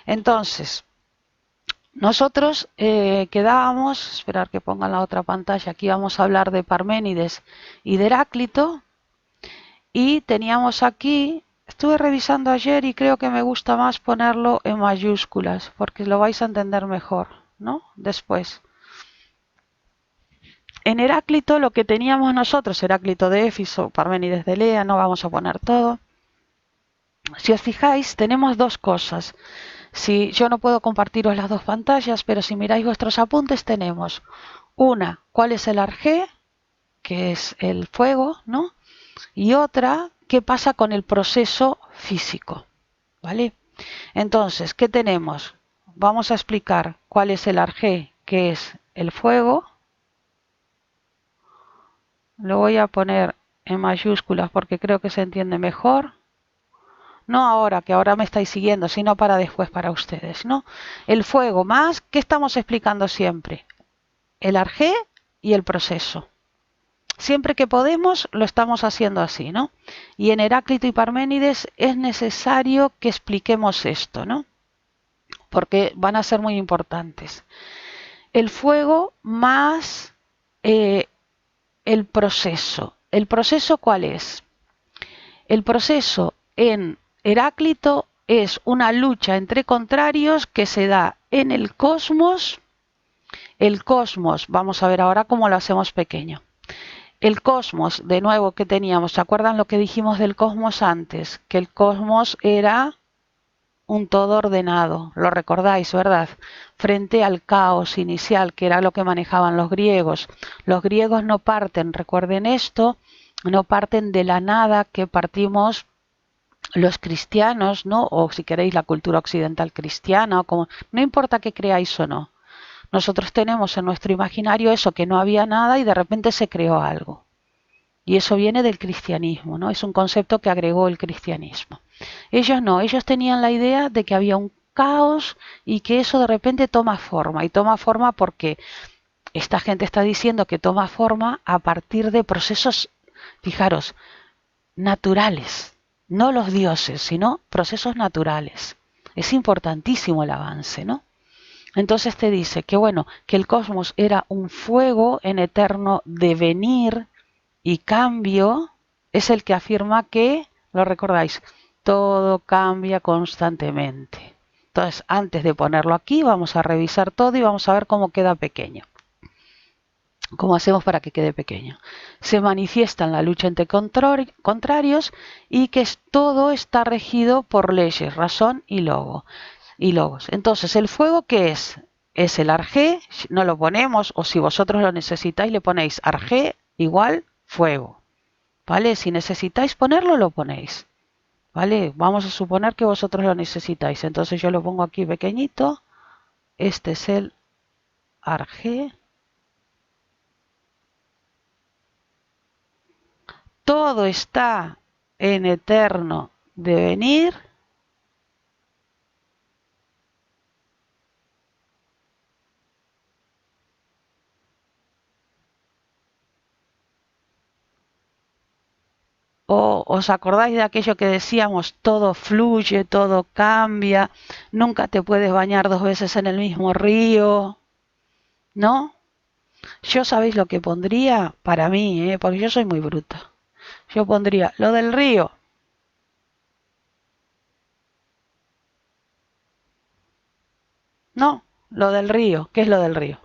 Entonces, nosotros quedábamos, esperar que pongan la otra pantalla, aquí vamos a hablar de Parménides y de Heráclito, y teníamos aquí, estuve revisando ayer y creo que me gusta más ponerlo en mayúsculas, porque lo vais a entender mejor, ¿no? Después. En Heráclito lo que teníamos nosotros, Heráclito de Éfeso, Parménides de Elea, no vamos a poner todo. Si os fijáis, tenemos dos cosas. Si yo no puedo compartiros las dos pantallas, pero si miráis vuestros apuntes tenemos una, ¿cuál es el arjé? Que es el fuego, ¿no? Y otra, ¿qué pasa con el proceso físico? ¿Vale? Entonces, ¿qué tenemos? Vamos a explicar cuál es el arjé, que es el fuego. Lo voy a poner en mayúsculas porque creo que se entiende mejor. No ahora, que ahora me estáis siguiendo, sino para después para ustedes, ¿no? El fuego más, ¿qué estamos explicando siempre? El arjé y el proceso. Siempre que podemos lo estamos haciendo así, ¿no? Y en Heráclito y Parménides es necesario que expliquemos esto, ¿no? Porque van a ser muy importantes. El fuego más eh, el proceso. ¿El proceso cuál es? El proceso en Heráclito es una lucha entre contrarios que se da en el cosmos. El cosmos, vamos a ver ahora cómo lo hacemos pequeño. El cosmos, de nuevo, que teníamos, ¿se acuerdan lo que dijimos del cosmos antes? Que el cosmos era un todo ordenado, lo recordáis, ¿verdad? Frente al caos inicial, que era lo que manejaban los griegos. Los griegos no parten, recuerden esto, no parten de la nada que partimos los cristianos, ¿no? O si queréis la cultura occidental cristiana, o como, no importa que creáis o no. Nosotros tenemos en nuestro imaginario eso, que no había nada y de repente se creó algo. Y eso viene del cristianismo, ¿no? Es un concepto que agregó el cristianismo. Ellos no, ellos tenían la idea de que había un caos y que eso de repente toma forma. Y toma forma porque esta gente está diciendo que toma forma a partir de procesos, fijaros, naturales. No los dioses, sino procesos naturales. Es importantísimo el avance, ¿no? Entonces te dice que bueno, que el cosmos era un fuego en eterno devenir y cambio, es el que afirma que, lo recordáis, todo cambia constantemente. Entonces, antes de ponerlo aquí, vamos a revisar todo y vamos a ver cómo queda pequeño. ¿Cómo hacemos para que quede pequeño? Se manifiesta en la lucha entre contrarios y que todo está regido por leyes, razón y logos. Entonces, ¿el fuego qué es? Es el arjé, no lo ponemos, o si vosotros lo necesitáis, le ponéis arjé igual fuego. ¿Vale? Si necesitáis ponerlo, lo ponéis. ¿Vale? Vamos a suponer que vosotros lo necesitáis. Entonces yo lo pongo aquí pequeñito. Este es el arjé. Todo está en eterno devenir. ¿O os acordáis de aquello que decíamos? Todo fluye, todo cambia. Nunca te puedes bañar dos veces en el mismo río. ¿No? Yo sabéis lo que pondría para mí, porque yo soy muy bruta. Yo pondría lo del río. No, lo del río. ¿Qué es lo del río?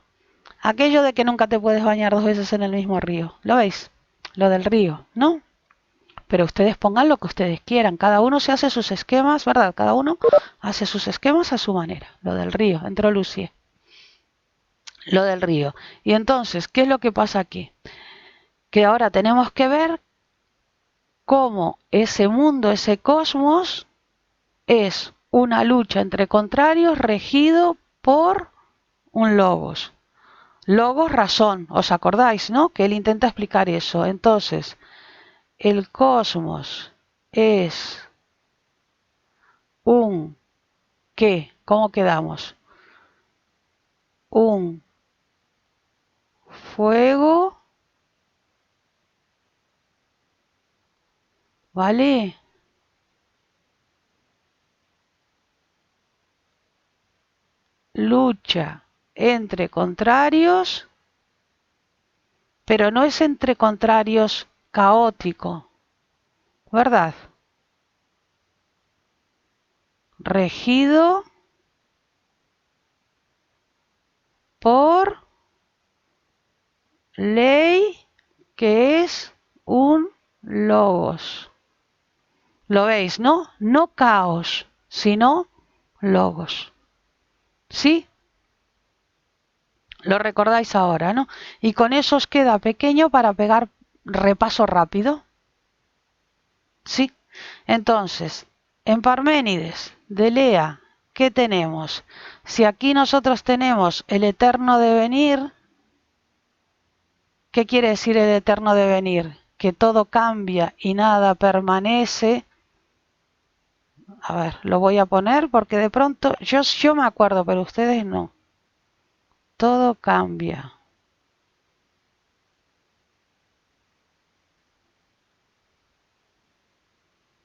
Aquello de que nunca te puedes bañar dos veces en el mismo río. ¿Lo veis? Lo del río, ¿no? Pero ustedes pongan lo que ustedes quieran. Cada uno se hace sus esquemas, ¿verdad? Cada uno hace sus esquemas a su manera. Lo del río, entró Lucie. Lo del río. Y entonces, ¿qué es lo que pasa aquí? Que ahora tenemos que ver cómo ese mundo, ese cosmos, es una lucha entre contrarios regido por un logos. Logos, razón, ¿os acordáis, no? Que él intenta explicar eso. Entonces, el cosmos es un ¿qué? ¿Cómo quedamos? Un fuego, ¿vale? lucha entre contrarios, pero no es entre contrarios caótico, ¿verdad? Regido por ley que es un logos. ¿Lo veis, no? No caos, sino logos. ¿Sí? Lo recordáis ahora, ¿no? Y con eso os queda pequeño para pegar repaso rápido. ¿Sí? Entonces, en Parménides de Lea, ¿qué tenemos? Si aquí nosotros tenemos el eterno devenir, ¿qué quiere decir el eterno devenir? Que todo cambia y nada permanece. A ver, lo voy a poner porque de pronto yo me acuerdo, pero ustedes no. Todo cambia.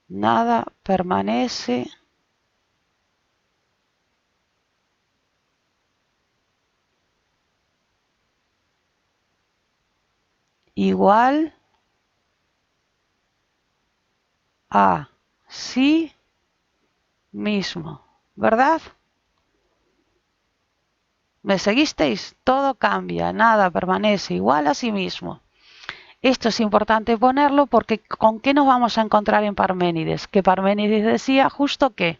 Nada permanece igual a sí mismo, ¿verdad? ¿Me seguisteis? Todo cambia, nada permanece igual a sí mismo. Esto es importante ponerlo porque ¿con qué nos vamos a encontrar en Parménides? Que Parménides decía justo que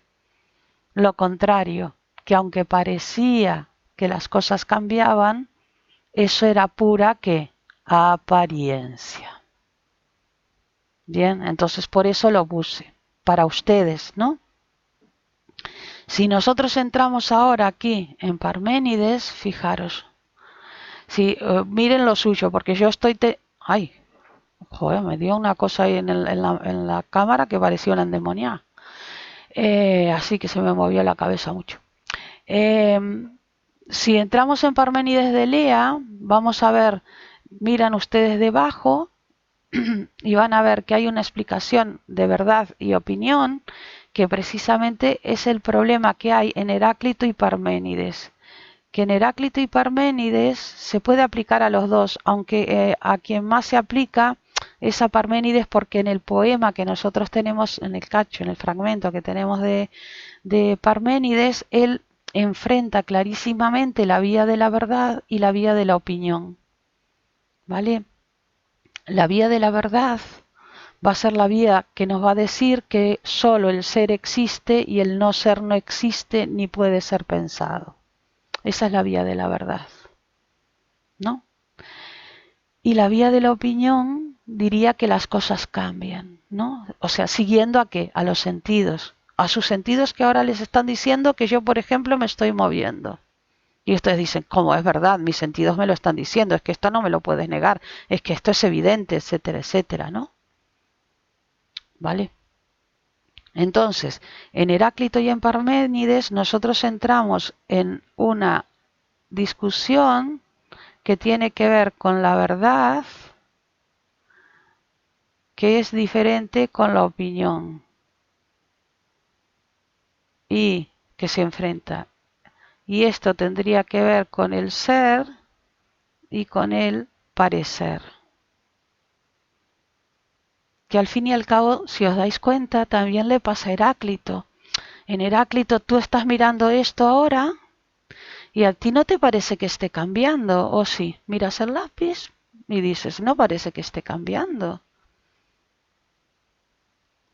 lo contrario, que aunque parecía que las cosas cambiaban, eso era pura que apariencia. Bien, entonces por eso lo puse, para ustedes, ¿no? Si nosotros entramos ahora aquí en Parménides, fijaros, si miren lo suyo, porque yo estoy... ¡Ay! Joder, me dio una cosa ahí en la cámara que parecía una endemoniada. Así que se me movió la cabeza mucho. Eh, si entramos en Parménides de Lea, vamos a ver, miran ustedes debajo y van a ver que hay una explicación de verdad y opinión que precisamente es el problema que hay en Heráclito y Parménides. Que en Heráclito y Parménides se puede aplicar a los dos, aunque a quien más se aplica es a Parménides porque en el poema que nosotros tenemos, en el cacho, en el fragmento que tenemos de Parménides, él enfrenta clarísimamente la vía de la verdad y la vía de la opinión. ¿Vale? La vía de la verdad va a ser la vía que nos va a decir que solo el ser existe y el no ser no existe ni puede ser pensado. Esa es la vía de la verdad, ¿no? Y la vía de la opinión diría que las cosas cambian, ¿no? O sea, siguiendo a qué? A los sentidos. A sus sentidos que ahora les están diciendo que yo, por ejemplo, me estoy moviendo. Y ustedes dicen, ¿cómo es verdad? Mis sentidos me lo están diciendo, es que esto no me lo puedes negar, es que esto es evidente, etcétera, etcétera, ¿no? ¿Vale? Entonces, en Heráclito y en Parménides nosotros entramos en una discusión que tiene que ver con la verdad, que es diferente con la opinión y que se enfrenta. Y esto tendría que ver con el ser y con el parecer. Que al fin y al cabo, si os dais cuenta, también le pasa a Heráclito. En Heráclito tú estás mirando esto ahora y a ti no te parece que esté cambiando, ¿o sí? Miras el lápiz y dices, no parece que esté cambiando.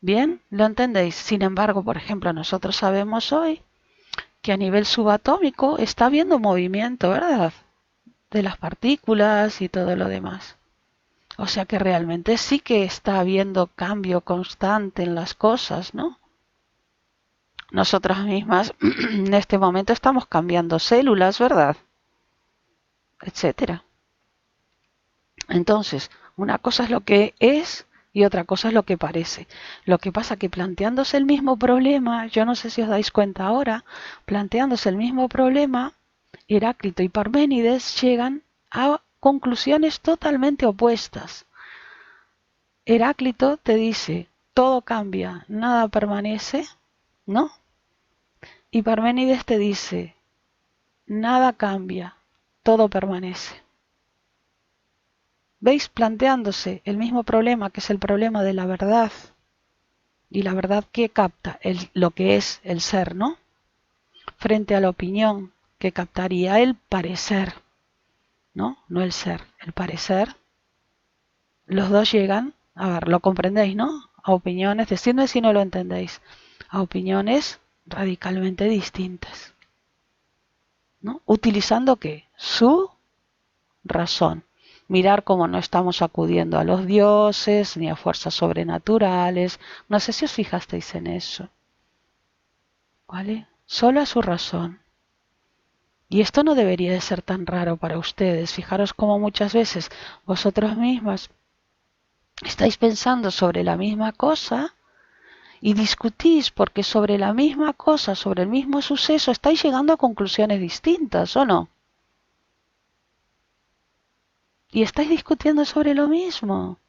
Bien, lo entendéis. Sin embargo, por ejemplo, nosotros sabemos hoy que a nivel subatómico está habiendo movimiento, ¿verdad? De las partículas y todo lo demás. O sea que realmente sí que está habiendo cambio constante en las cosas, ¿no? Nosotras mismas en este momento estamos cambiando células, ¿verdad? Etcétera. Entonces, una cosa es lo que es y otra cosa es lo que parece. Lo que pasa que planteándose el mismo problema, yo no sé si os dais cuenta ahora, planteándose el mismo problema, Heráclito y Parménides llegan a conclusiones totalmente opuestas. Heráclito te dice, todo cambia, nada permanece, ¿no? Y Parménides te dice, nada cambia, todo permanece. ¿Veis? Planteándose el mismo problema, que es el problema de la verdad. Y la verdad que capta lo que es el ser, ¿no? Frente a la opinión que captaría el parecer, ¿no? No el ser, el parecer. Los dos llegan, a ver, lo comprendéis, ¿no? A opiniones, decidme si no lo entendéis, a opiniones radicalmente distintas, ¿no? ¿Utilizando qué? Su razón. Mirar cómo no estamos acudiendo a los dioses ni a fuerzas sobrenaturales. No sé si os fijasteis en eso, ¿vale? Solo a su razón. Y esto no debería de ser tan raro para ustedes. Fijaros cómo muchas veces vosotros mismas estáis pensando sobre la misma cosa y discutís porque sobre la misma cosa, sobre el mismo suceso, estáis llegando a conclusiones distintas, ¿o no? Y estáis discutiendo sobre lo mismo,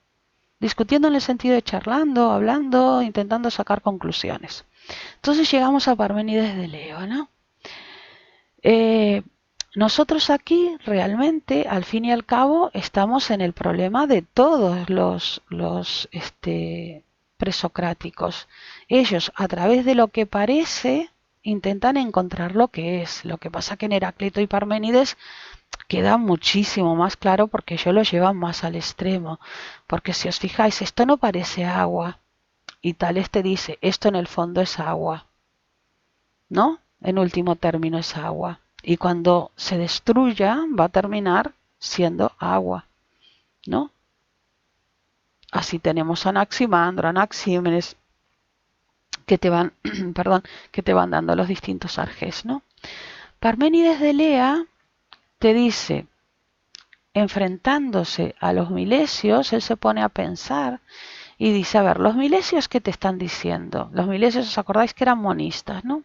discutiendo en el sentido de charlando, hablando, intentando sacar conclusiones. Entonces llegamos a Parménides de Leo, ¿no? Eh, Nosotros aquí realmente, al fin y al cabo, estamos en el problema de todos los presocráticos. Ellos, a través de lo que parece, intentan encontrar lo que es. Lo que pasa que en Heráclito y Parménides queda muchísimo más claro porque ellos lo llevan más al extremo. Porque si os fijáis, esto no parece agua. Y Tales te dice, esto en el fondo es agua, ¿no? En último término es agua. Y cuando se destruya va a terminar siendo agua, ¿no? Así tenemos Anaximandro, Anaxímenes, que te van, perdón, que te van dando los distintos arjes, ¿no? Parménides de Lea te dice, enfrentándose a los milesios, él se pone a pensar y dice, a ver, los milesios, ¿qué te están diciendo? Los milesios, ¿os acordáis que eran monistas, no?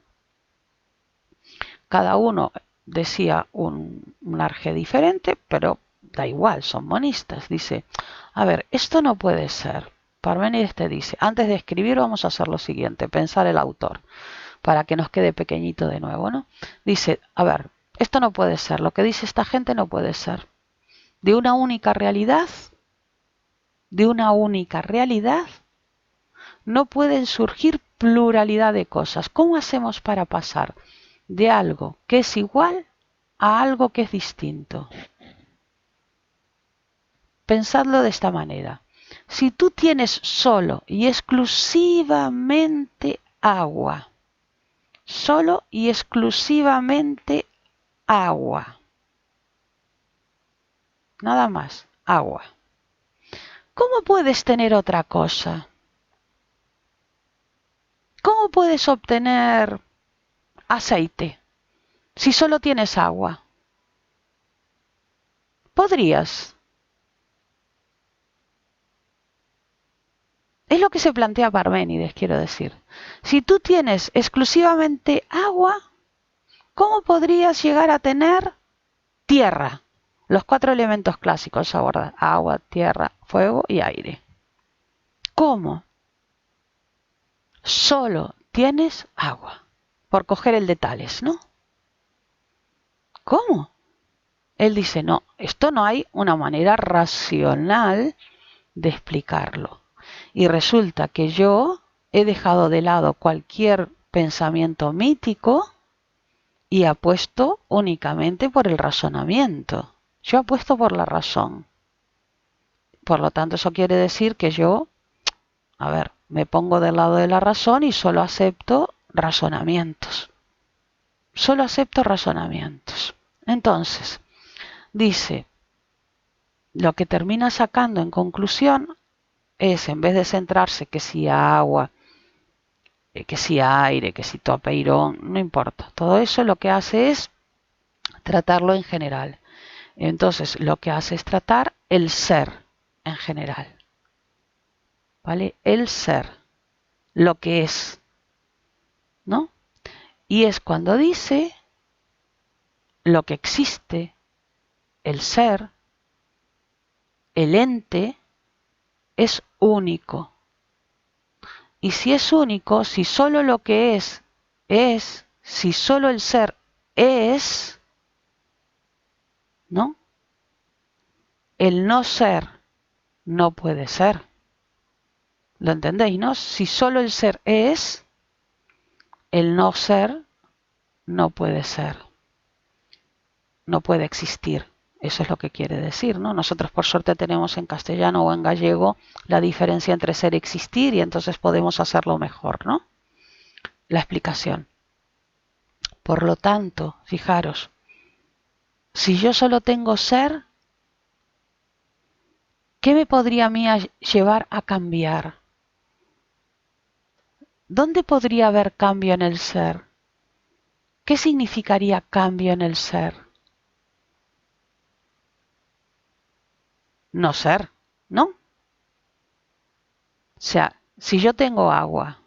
Cada uno decía un arjé diferente, pero da igual, son monistas. Dice, a ver, esto no puede ser. Parménides te dice, antes de escribir vamos a hacer lo siguiente, pensar el autor, para que nos quede pequeñito de nuevo, ¿no? Dice, a ver, esto no puede ser, lo que dice esta gente no puede ser. De una única realidad, de una única realidad, no pueden surgir pluralidad de cosas. ¿Cómo hacemos para pasar de algo que es igual a algo que es distinto? Pensadlo de esta manera. Si tú tienes solo y exclusivamente agua, solo y exclusivamente agua, nada más, agua, ¿cómo puedes tener otra cosa? ¿Cómo puedes obtener aceite si solo tienes agua? Podrías. Es lo que se plantea Parménides, quiero decir. Si tú tienes exclusivamente agua, ¿cómo podrías llegar a tener tierra? Los cuatro elementos clásicos abordan agua, tierra, fuego y aire. ¿Cómo? Solo tienes agua. Por coger el de Tales, ¿no? ¿Cómo? Él dice, no, esto no hay una manera racional de explicarlo. Y resulta que yo he dejado de lado cualquier pensamiento mítico y apuesto únicamente por el razonamiento. Yo apuesto por la razón. Por lo tanto, eso quiere decir que yo, a ver, me pongo del lado de la razón y solo acepto razonamientos. Solo acepto razonamientos. Entonces, dice, lo que termina sacando en conclusión es, en vez de centrarse que si agua, que si aire, que si topeirón, no importa. Todo eso lo que hace es tratarlo en general. Entonces, lo que hace es tratar el ser en general. ¿Vale? El ser, lo que es, ¿no? Y es cuando dice lo que existe, el ser, el ente, es único. Y si es único, si solo lo que es, si solo el ser es, ¿no? El no ser no puede ser. ¿Lo entendéis, no? Si solo el ser es, el no ser no puede ser, no puede existir. Eso es lo que quiere decir, ¿no? Nosotros por suerte tenemos en castellano o en gallego la diferencia entre ser y existir y entonces podemos hacerlo mejor, ¿no? La explicación. Por lo tanto, fijaros, si yo solo tengo ser, ¿qué me podría a mí llevar a cambiar? ¿Dónde podría haber cambio en el ser? ¿Qué significaría cambio en el ser? No ser, ¿no? O sea, si yo tengo agua,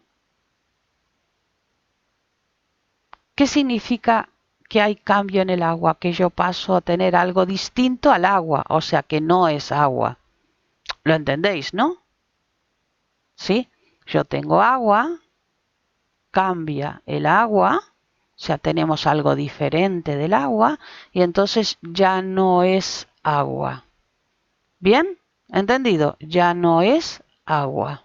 ¿qué significa que hay cambio en el agua? Que yo paso a tener algo distinto al agua, o sea, que no es agua. ¿Lo entendéis, no? ¿Sí? Yo tengo agua, cambia el agua, o sea, tenemos algo diferente del agua y entonces ya no es agua. ¿Bien? ¿Entendido? Ya no es agua.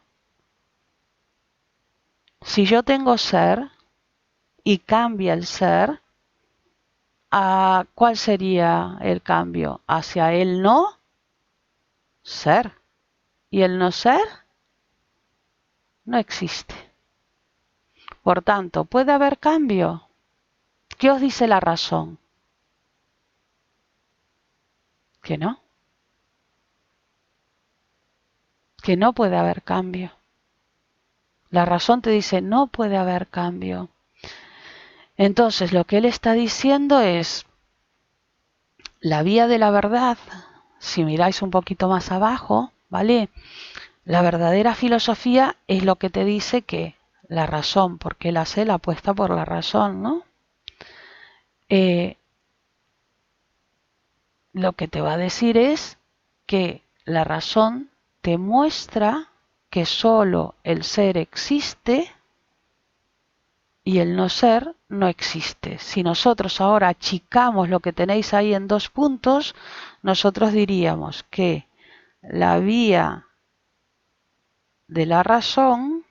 Si yo tengo ser y cambia el ser, ¿cuál sería el cambio? Hacia el no ser. Y el no ser no existe. Por tanto, ¿puede haber cambio? ¿Qué os dice la razón? Que no. Que no puede haber cambio. La razón te dice no puede haber cambio. Entonces, lo que él está diciendo es la vía de la verdad. Si miráis un poquito más abajo, ¿vale? La verdadera filosofía es lo que te dice que la razón, porque él hace la apuesta por la razón, ¿no? Lo que te va a decir es que la razón te muestra que solo el ser existe y el no ser no existe. Si nosotros ahora achicamos lo que tenéis ahí en 2 puntos, nosotros diríamos que la vía de la razón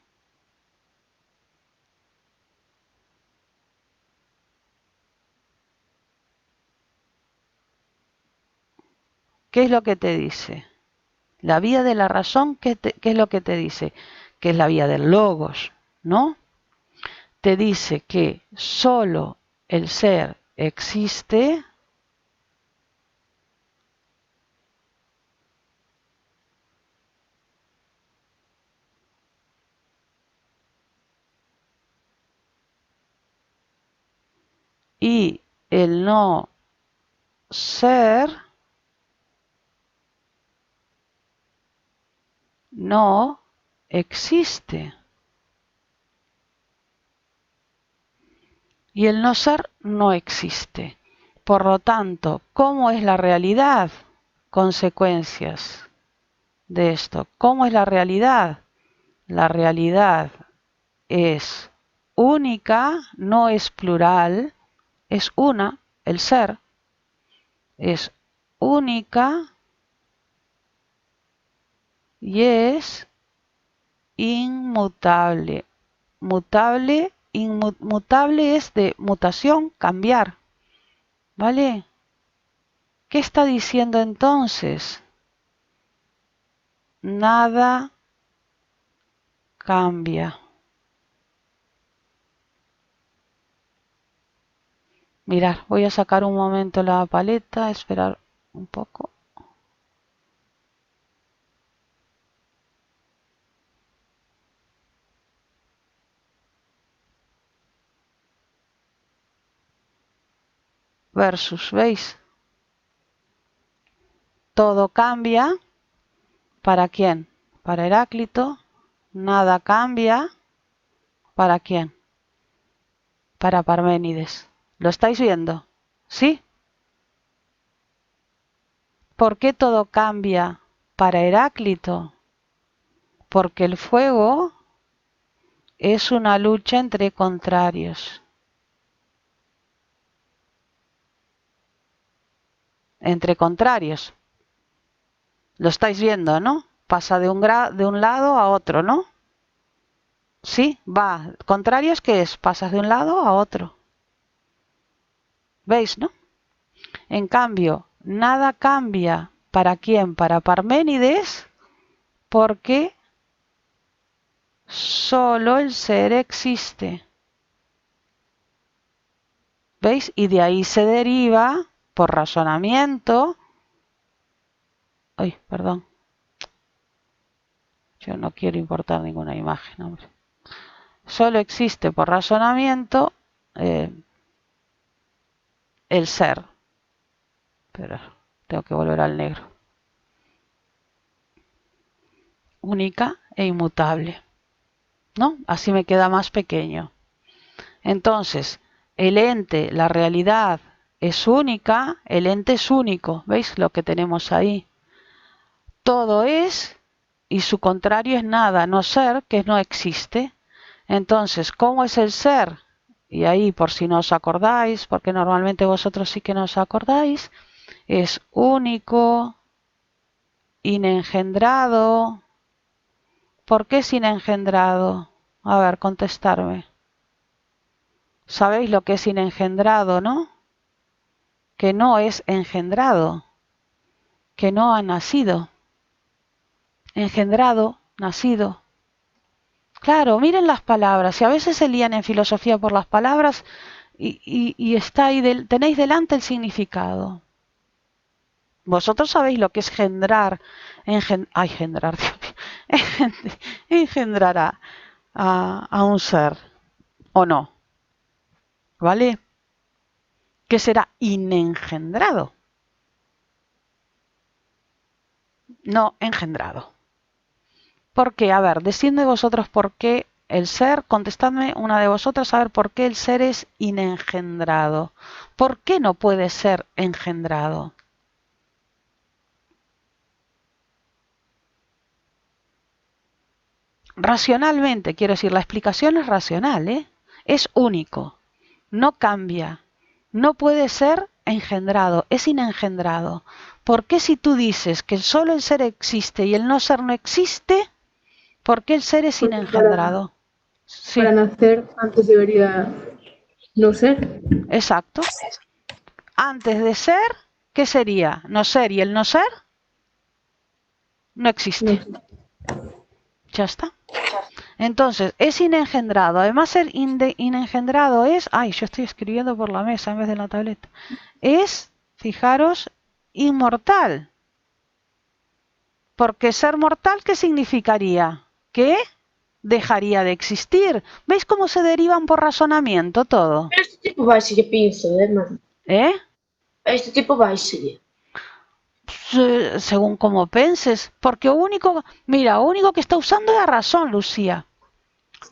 ¿qué es lo que te dice? La vía de la razón, ¿qué es lo que te dice? Que es la vía del logos, ¿no? Te dice que solo el ser existe y el no ser no existe. Y el no ser no existe. Por lo tanto, ¿cómo es la realidad? Consecuencias de esto. ¿Cómo es la realidad? La realidad es única, no es plural, es una, el ser es única y es inmutable. Mutable es de mutación, cambiar, ¿vale? ¿Qué está diciendo entonces? Nada cambia. Mirad, voy a sacar un momento la paleta, esperar un poco. Versus, ¿veis? Todo cambia. ¿Para quién? Para Heráclito. Nada cambia. ¿Para quién? Para Parménides. ¿Lo estáis viendo? ¿Sí? ¿Por qué todo cambia para Heráclito? Porque el fuego es una lucha entre contrarios. entre contrarios. Lo estáis viendo, ¿no? Pasa de un lado a otro, ¿no? Sí, va. Contrarios, ¿qué es? Pasas de un lado a otro. ¿Veis, no? En cambio, nada cambia. ¿Para quién? Para Parménides, porque solo el ser existe. ¿Veis? Y de ahí se deriva, por razonamiento... Ay, perdón. Yo no quiero importar ninguna imagen, hombre. Solo existe por razonamiento el ser. Pero tengo que volver al negro. Única e inmutable, ¿no? Así me queda más pequeño. Entonces, el ente, la realidad es única, el ente es único. ¿Veis lo que tenemos ahí? Todo es y su contrario es nada, no ser, que no existe. Entonces, ¿cómo es el ser? Y ahí, por si no os acordáis, porque normalmente vosotros sí que no os acordáis, es único, inengendrado. ¿Por qué es inengendrado? A ver, contestarme. ¿Sabéis lo que es inengendrado, no? Que no es engendrado, que no ha nacido. Engendrado, nacido. Claro, miren las palabras. Y a veces se lían en filosofía por las palabras y está ahí, tenéis delante el significado. Vosotros sabéis lo que es engendrar, engendrar, Dios mío, engendrar a un ser, ¿o no? ¿Vale? ¿Qué será inengendrado? No engendrado. ¿Por qué? A ver, decidme vosotros por qué el ser, contestadme una de vosotras a ver por qué el ser es inengendrado. ¿Por qué no puede ser engendrado? Racionalmente, quiero decir, la explicación es racional, ¿eh? Es único, no cambia, no puede ser engendrado, es inengendrado. ¿Por qué si tú dices que solo el ser existe y el no ser no existe, por qué el ser es Porque inengendrado? para Sí, nacer antes debería no ser. exacto. Antes de ser, ¿qué sería? No ser, y el no ser no No existe. sé. Ya está. Entonces, es inengendrado. Además, ser inengendrado es... Ay, yo estoy escribiendo por la mesa en vez de la tableta. Es, fijaros, inmortal. Porque ser mortal, ¿qué significaría? Que dejaría de existir. ¿Veis cómo se derivan por razonamiento todo? Pero este tipo vai ser pinzo, mano. ¿Eh? Este tipo vai ser. Según como penses. Porque o único... Mira, o único que está usando é a razón, Lucía.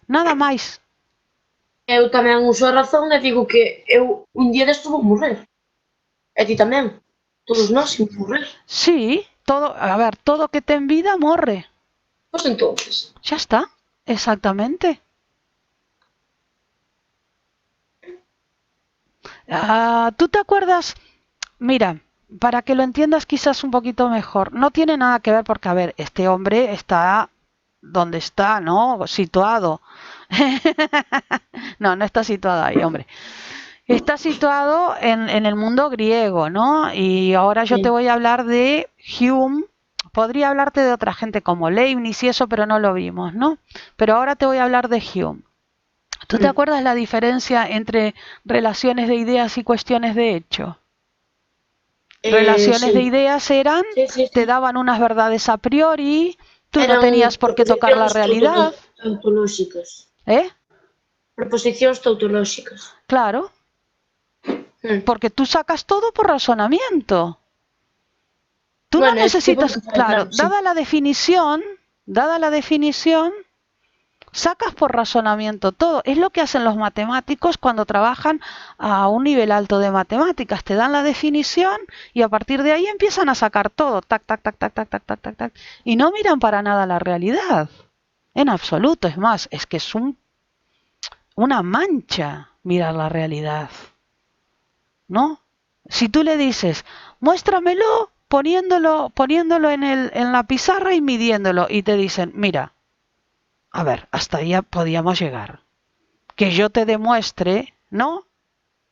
Nada máis. Eu tamén uso a razón e digo que eu un día desto vou morrer. E ti tamén. Todos nós imos morrer. Sí, todo, a ver, todo que ten vida morre. Pois entonces. Ya está, exactamente. ¿Tú te acuerdas? Mira, para que lo entiendas quizás un poquito mejor, no tiene nada que ver porque, a ver, este hombre está donde está, ¿no? Situado. No, no está situado ahí, hombre. Está situado en el mundo griego, ¿no? Y ahora yo te Sí. voy a hablar de Hume. Podría hablarte de otra gente como Leibniz y eso, pero no lo vimos, ¿no? Pero ahora te voy a hablar de Hume. ¿Tú te acuerdas la diferencia entre relaciones de ideas y cuestiones de hecho? Relaciones de Sí. ideas eran, Sí, sí, te sí. daban unas verdades a priori, tú no Eran tenías por qué tocar la proposicións realidad, tautolóxicas. ¿eh? Proposicións tautolóxicas. Claro, Mm. porque tú sacas todo por razonamiento. Tú no Bueno, este tipo necesitas, non queda claro, claro, sí. dada la definición, sacas por razonamiento todo. Es lo que hacen los matemáticos cuando trabajan a un nivel alto de matemáticas. Te dan la definición y a partir de ahí empiezan a sacar todo. Tac, tac, tac, tac, tac, tac, tac, tac, tac. Y no miran para nada la realidad. En absoluto. Es más, es que es una mancha mirar la realidad. ¿No? Si tú le dices, muéstramelo poniéndolo en la pizarra y midiéndolo, y te dicen, mira, a ver, hasta ahí podíamos llegar. Que yo te demuestre, ¿no?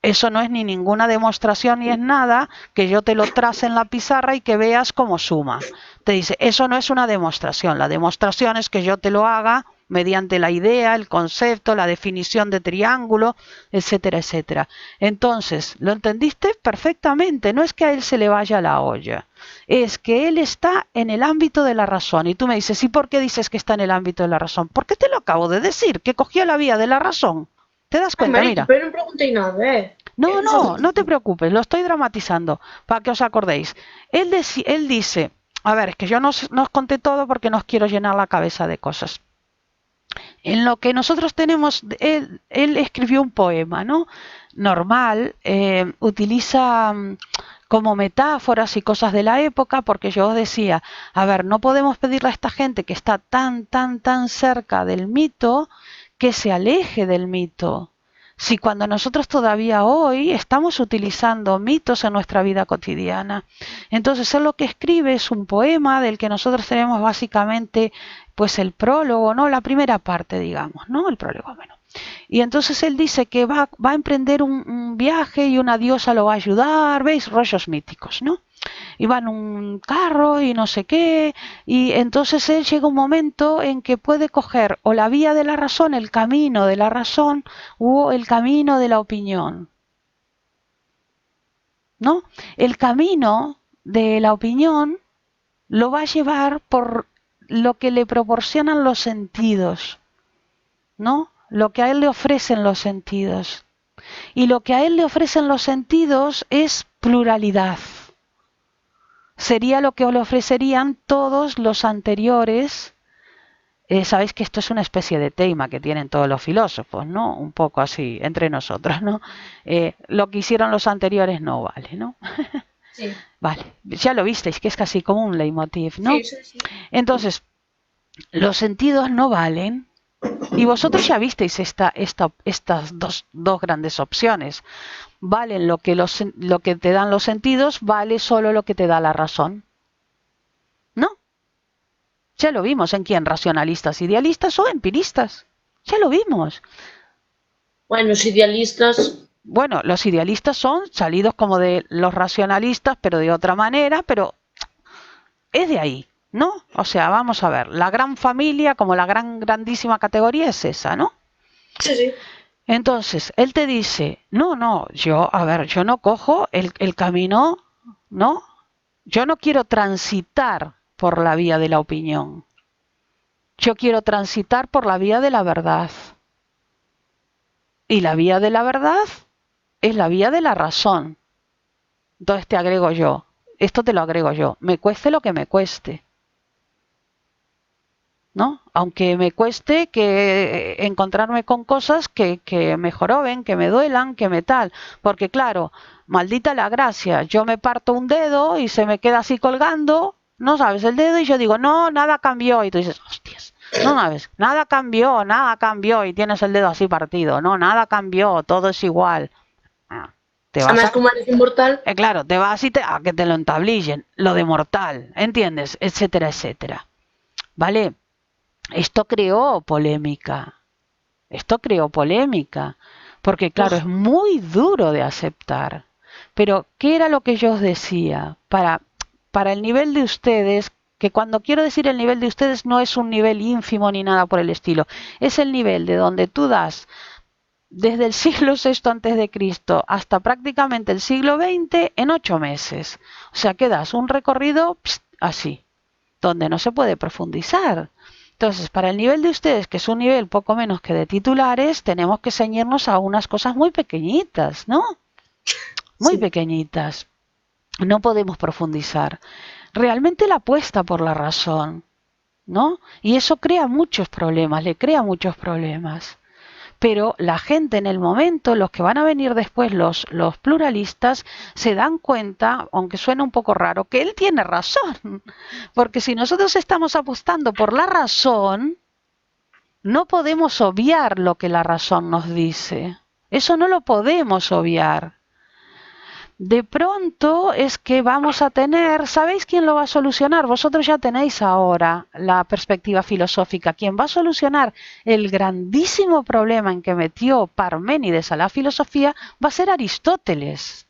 Eso no es ni ninguna demostración ni es nada que yo te lo trace en la pizarra y que veas cómo suma. Te dice, eso no es una demostración. La demostración es que yo te lo haga mediante la idea, el concepto, la definición de triángulo, etcétera, etcétera. Entonces, ¿lo entendiste? Perfectamente. No es que a él se le vaya la olla. Es que él está en el ámbito de la razón. Y tú me dices, ¿y por qué dices que está en el ámbito de la razón? Porque te lo acabo de decir, que cogió la vía de la razón. ¿Te das Ai, cuenta? Marito, Mira. pero non preguntei nada, No, Eu só no, dito. no te preocupes, lo estoy dramatizando para que os acordéis. Él dice, a ver, es que yo no os conté todo porque no os quiero llenar la cabeza de cosas. En lo que nosotros tenemos, él escribió un poema, ¿no? Normal, utiliza como metáforas y cosas de la época, porque yo os decía, a ver, no podemos pedirle a esta gente que está tan, tan, tan cerca del mito, que se aleje del mito. Si cuando nosotros todavía hoy estamos utilizando mitos en nuestra vida cotidiana. Entonces él lo que escribe es un poema del que nosotros tenemos básicamente pues el prólogo, ¿no? La primera parte, digamos, ¿no? El prólogo, bueno. Y entonces él dice que va a emprender un viaje y una diosa lo va a ayudar, ¿veis? Rollos míticos, ¿no? Y va en un carro y no sé qué, y entonces él llega un momento en que puede coger o la vía de la razón, el camino de la razón, o el camino de la opinión, ¿no? El camino de la opinión lo va a llevar por lo que le proporcionan los sentidos, ¿no? Lo que a él le ofrecen los sentidos. Y lo que a él le ofrecen los sentidos es pluralidad. Sería lo que le ofrecerían todos los anteriores. Sabéis que esto es una especie de tema que tienen todos los filósofos, ¿no? Un poco así, entre nosotros, ¿no? Lo que hicieron los anteriores no vale, ¿no? Sí, Vale, ya lo visteis, que es casi como un leitmotiv, ¿no? sí, sí, sí. Entonces, los sentidos no valen. Y vosotros ya visteis estas dos grandes opciones. Valen lo que te dan los sentidos, vale solo lo que te da la razón. ¿No? Ya lo vimos en quién, racionalistas, idealistas o empiristas. Ya lo vimos. Bueno, os idealistas, Bueno, los idealistas son salidos como de los racionalistas, pero de otra manera, pero es de ahí, ¿no? O sea, vamos a ver, la gran familia, como la grandísima categoría es esa, ¿no? sí, sí. Entonces, él te dice, no, no, a ver, yo no cojo el camino, ¿no? Yo no quiero transitar por la vía de la opinión. Yo quiero transitar por la vía de la verdad. Y la vía de la verdad es la vía de la razón. Entonces te agrego yo, esto te lo agrego yo, me cueste lo que me cueste. ¿No? Aunque me cueste que encontrarme con cosas que me joroben, que me duelan, que me tal. Porque claro, maldita la gracia, yo me parto un dedo y se me queda así colgando, no sabes, el dedo y yo digo, no, nada cambió. Y tú dices, hostias, no sabes, nada cambió y tienes el dedo así partido. No, nada cambió, todo es igual. Ah, te vas Además, a... como eres inmortal, claro, te vas a que te lo entablillen, lo de mortal, ¿entiendes? Etcétera, etcétera. ¿Vale? Esto creó polémica. Esto creó polémica. Porque claro, es uf, muy duro de aceptar. Pero, ¿qué era lo que yo os decía? Para el nivel de ustedes, que cuando quiero decir el nivel de ustedes no es un nivel ínfimo ni nada por el estilo. Es el nivel de donde tú das desde el siglo VI antes de Cristo hasta prácticamente el siglo XX en 8 meses. O sea, que das un recorrido así, donde no se puede profundizar. Entonces, para el nivel de ustedes, que es un nivel poco menos que de titulares, tenemos que ceñirnos a unas cosas muy pequeñitas, ¿no? Muy sí. pequeñitas. No podemos profundizar. Realmente la apuesta por la razón, ¿no? Y eso crea muchos problemas, le crea muchos problemas. Pero la gente en el momento, los que van a venir después, los pluralistas, se dan cuenta, aunque suene un poco raro, que él tiene razón. Porque si nosotros estamos apostando por la razón, no podemos obviar lo que la razón nos dice. Eso no lo podemos obviar. de pronto es que vamos a tener, ¿sabéis quién lo va a solucionar? Vosotros ya tenéis ahora la perspectiva filosófica. Quien va a solucionar el grandísimo problema en que metió Parménides a la filosofía va a ser Aristóteles.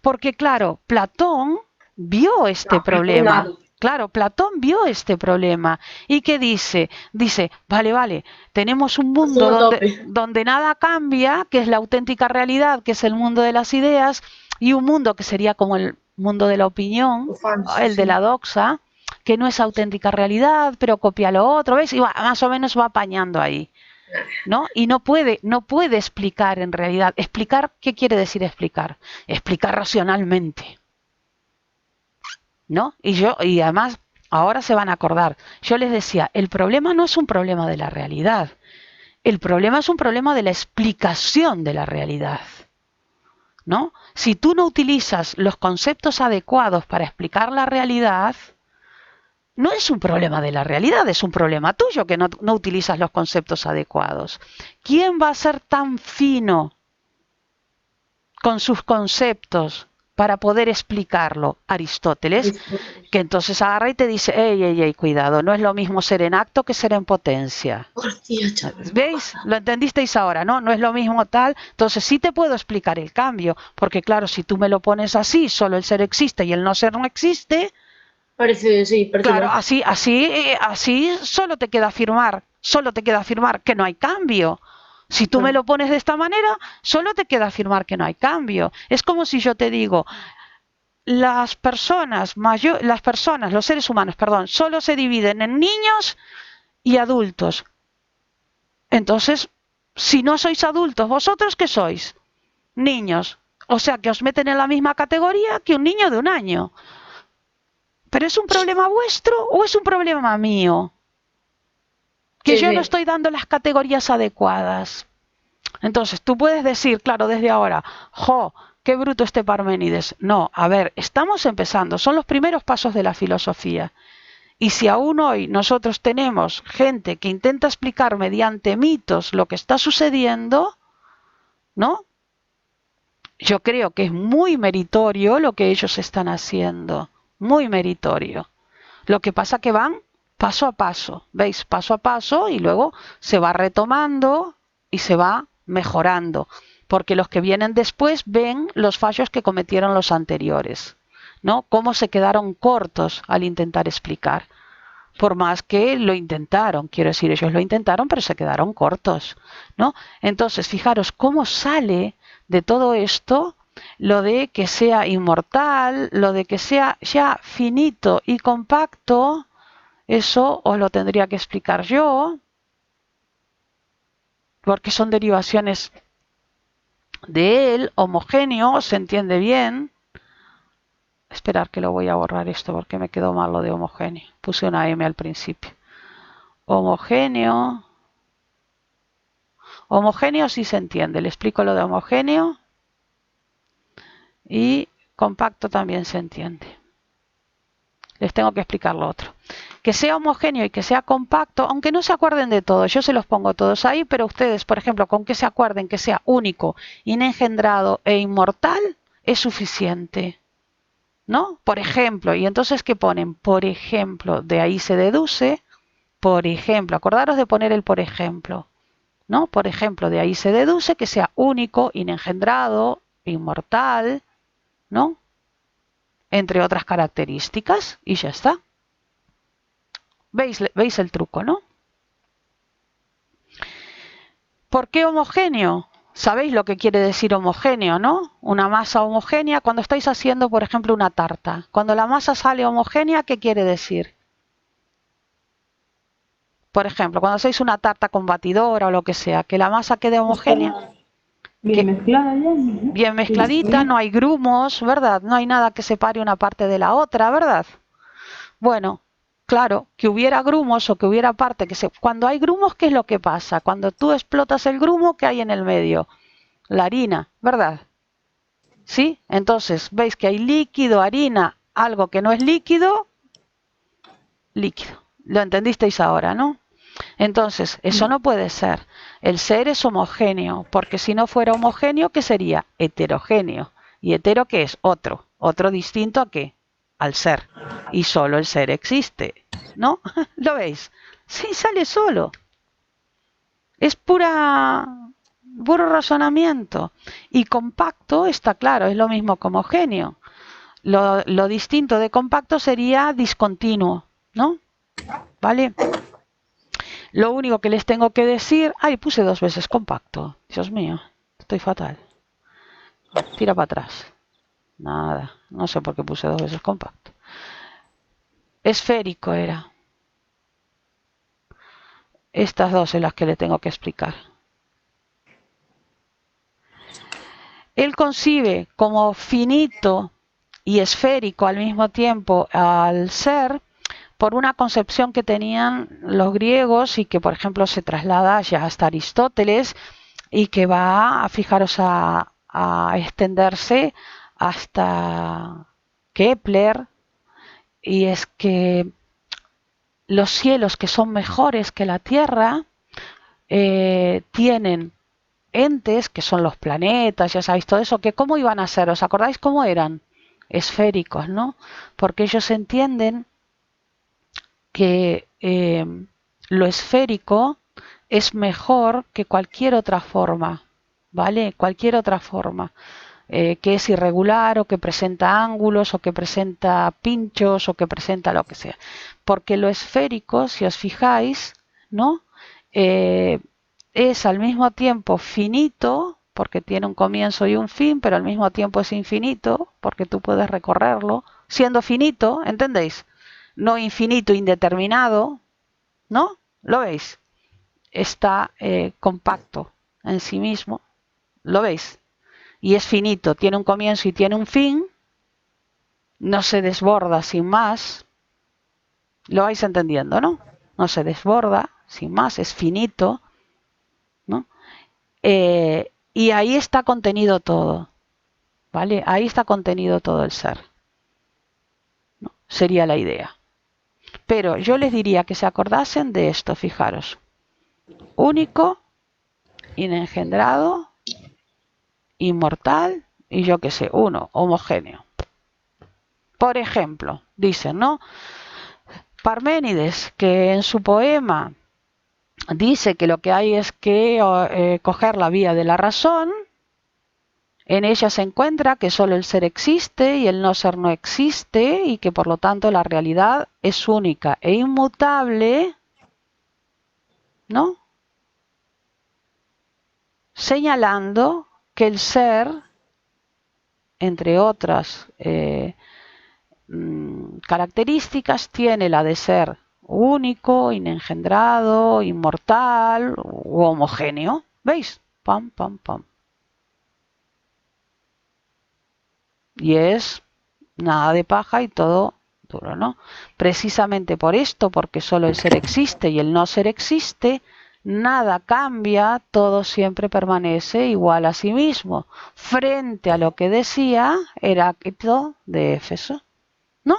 Porque claro, Platón vio este problema. Nada. Claro, Platón vio este problema. ¿Y qué dice? Dice, vale, tenemos un mundo Son a tope. donde nada cambia, que es la auténtica realidad, que es el mundo de las ideas, y un mundo que sería como el mundo de la opinión, Fans, el de sí. la doxa, que no es auténtica realidad, pero copia lo otro, ¿ves? Y más o menos va apañando ahí. ¿No? Y no puede explicar en realidad. Explicar, ¿qué quiere decir explicar? Explicar racionalmente, ¿no? Y además, ahora se van a acordar. Yo les decía, el problema no es un problema de la realidad. El problema es un problema de la explicación de la realidad, ¿no? Si tú no utilizas los conceptos adecuados para explicar la realidad, no es un problema de la realidad, es un problema tuyo que no utilizas los conceptos adecuados. ¿Quién va a ser tan fino con sus conceptos para poder explicarlo? Aristóteles, que entonces agarra y te dice, ey, cuidado, no es lo mismo ser en acto que ser en potencia. Hostia, chaval. ¿Veis? Lo entendisteis ahora, ¿no? No es lo mismo tal. Entonces sí te puedo explicar el cambio, porque claro, si tú me lo pones así, solo el ser existe y el no ser no existe, Parece claro, lógico. así solo te queda afirmar que no hay cambio. Si tú me lo pones de esta manera, solo te queda afirmar que no hay cambio. Es como si yo te digo, los seres humanos, perdón, solo se dividen en niños y adultos. Entonces, si no sois adultos, ¿vosotros qué sois? Niños. O sea, que os meten en la misma categoría que un niño de 1 año. ¿Pero es un problema vuestro o es un problema mío? Que yo no Que estoy dando las categorías adecuadas. Entonces, tú puedes decir, claro, desde ahora, qué bruto este Parménides. No, a ver, estamos empezando, son los primeros pasos de la filosofía. Y si aún hoy nosotros tenemos gente que intenta explicar mediante mitos lo que está sucediendo, ¿no? Yo creo que es muy meritorio lo que ellos están haciendo, muy meritorio. Lo que pasa que van paso a paso, ¿veis? Paso a paso y luego se va retomando y se va mejorando, porque los que vienen después ven los fallos que cometieron los anteriores, ¿no? Cómo se quedaron cortos al intentar explicar. Por más que lo intentaron, quiero decir, ellos lo intentaron, pero se quedaron cortos, ¿no? Entonces, fijaros cómo sale de todo esto lo de que sea inmortal, lo de que sea ya finito y compacto. Eso os lo tendría que explicar yo, porque son derivaciones de él, homogéneo, se entiende bien. Esperar que lo voy a borrar esto porque me quedó mal lo de homogéneo. Puse una M al principio. Homogéneo. Homogéneo sí se entiende. Le explico lo de homogéneo. Y compacto también se entiende. Les tengo que explicar lo otro. Que sea homogéneo y que sea compacto, aunque no se acuerden de todo, yo se los pongo todos ahí, pero ustedes, por ejemplo, con que se acuerden que sea único, inengendrado e inmortal, es suficiente, ¿no? Por ejemplo, y entonces, ¿qué ponen? Por ejemplo, de ahí se deduce, por ejemplo, acordaros de poner el por ejemplo, ¿no? Por ejemplo, de ahí se deduce que sea único, inengendrado, inmortal, ¿no? Entre otras características, y ya está. ¿Veis el truco, no? ¿Por qué homogéneo? Sabéis lo que quiere decir homogéneo, ¿no? Una masa homogénea, cuando estáis haciendo, por ejemplo, una tarta. Cuando la masa sale homogénea, ¿qué quiere decir? Por ejemplo, cuando hacéis una tarta con batidora o lo que sea, que la masa quede homogénea, Está bien que mezclada ya, ¿no? bien mezcladita, no hay grumos, ¿verdad? No hay nada que separe una parte de la otra, ¿verdad? Bueno, claro, que hubiera grumos o que hubiera parte que se... Cuando hay grumos, ¿qué es lo que pasa? Cuando tú explotas el grumo, ¿qué hay en el medio? La harina, ¿verdad? ¿Sí? Entonces, veis que hay líquido, harina, algo que no es líquido, líquido. Lo entendisteis ahora, ¿no? Entonces, eso no puede ser. El ser es homogéneo, porque si no fuera homogéneo, ¿qué sería? Heterogéneo. ¿Y hetero qué es? Otro. ¿Otro distinto a qué? Al ser. Y solo el ser existe, ¿no? ¿Lo veis? Sí, sale solo. Es puro razonamiento. Y compacto está claro, es lo mismo que homogéneo. Lo distinto de compacto sería discontinuo, ¿no? ¿Vale? Lo único que les tengo que decir... Ay, puse 2 veces compacto. Dios mío, estoy fatal. Tira para atrás. Nada, no sé por qué puse 2 veces compacto. Esférico era. Estas dos son las que le tengo que explicar. Él concibe como finito y esférico al mismo tiempo al ser por una concepción que tenían los griegos y que, por ejemplo, se traslada ya hasta Aristóteles y que va, fijaros, a extenderse hasta Kepler, y es que los cielos que son mejores que la Tierra tienen entes, que son los planetas, ya sabéis todo eso, que cómo iban a ser, ¿os acordáis cómo eran? Esféricos, ¿no? Porque ellos entienden que lo esférico es mejor que cualquier otra forma, ¿vale? Cualquier otra forma, que es irregular o que presenta ángulos o que presenta pinchos o que presenta lo que sea. Porque lo esférico, si os fijáis, ¿no? Es al mismo tiempo finito, porque tiene un comienzo y un fin, pero al mismo tiempo es infinito, porque tú puedes recorrerlo, siendo finito, ¿entendéis? No infinito indeterminado, ¿no? ¿Lo veis? Está compacto en sí mismo, ¿lo veis? Y es finito, tiene un comienzo y tiene un fin, no se desborda sin más, lo vais entendiendo, ¿no? No se desborda sin más, es finito, ¿no? Y ahí está contenido todo, ¿vale? Ahí está contenido todo el ser, ¿no? Sería la idea. Pero yo les diría que se acordasen de esto, fijaros. Único, inengendrado, inmortal y yo qué sé, uno, homogéneo. Por ejemplo, dicen, ¿no? Parménides, que en su poema dice que lo que hay es que coger la vía de la razón. En ella se encuentra que solo el ser existe y el no ser no existe y que por lo tanto la realidad es única e inmutable, ¿no? Señalando que el ser, entre otras características, tiene la de ser único, inengendrado, inmortal u homogéneo. ¿Veis? Pam, pam, pam. Y es nada de paja y todo duro, ¿no? Precisamente por esto, porque solo el ser existe y el no ser existe, nada cambia, todo siempre permanece igual a sí mismo, frente a lo que decía Heráclito de Éfeso, ¿no?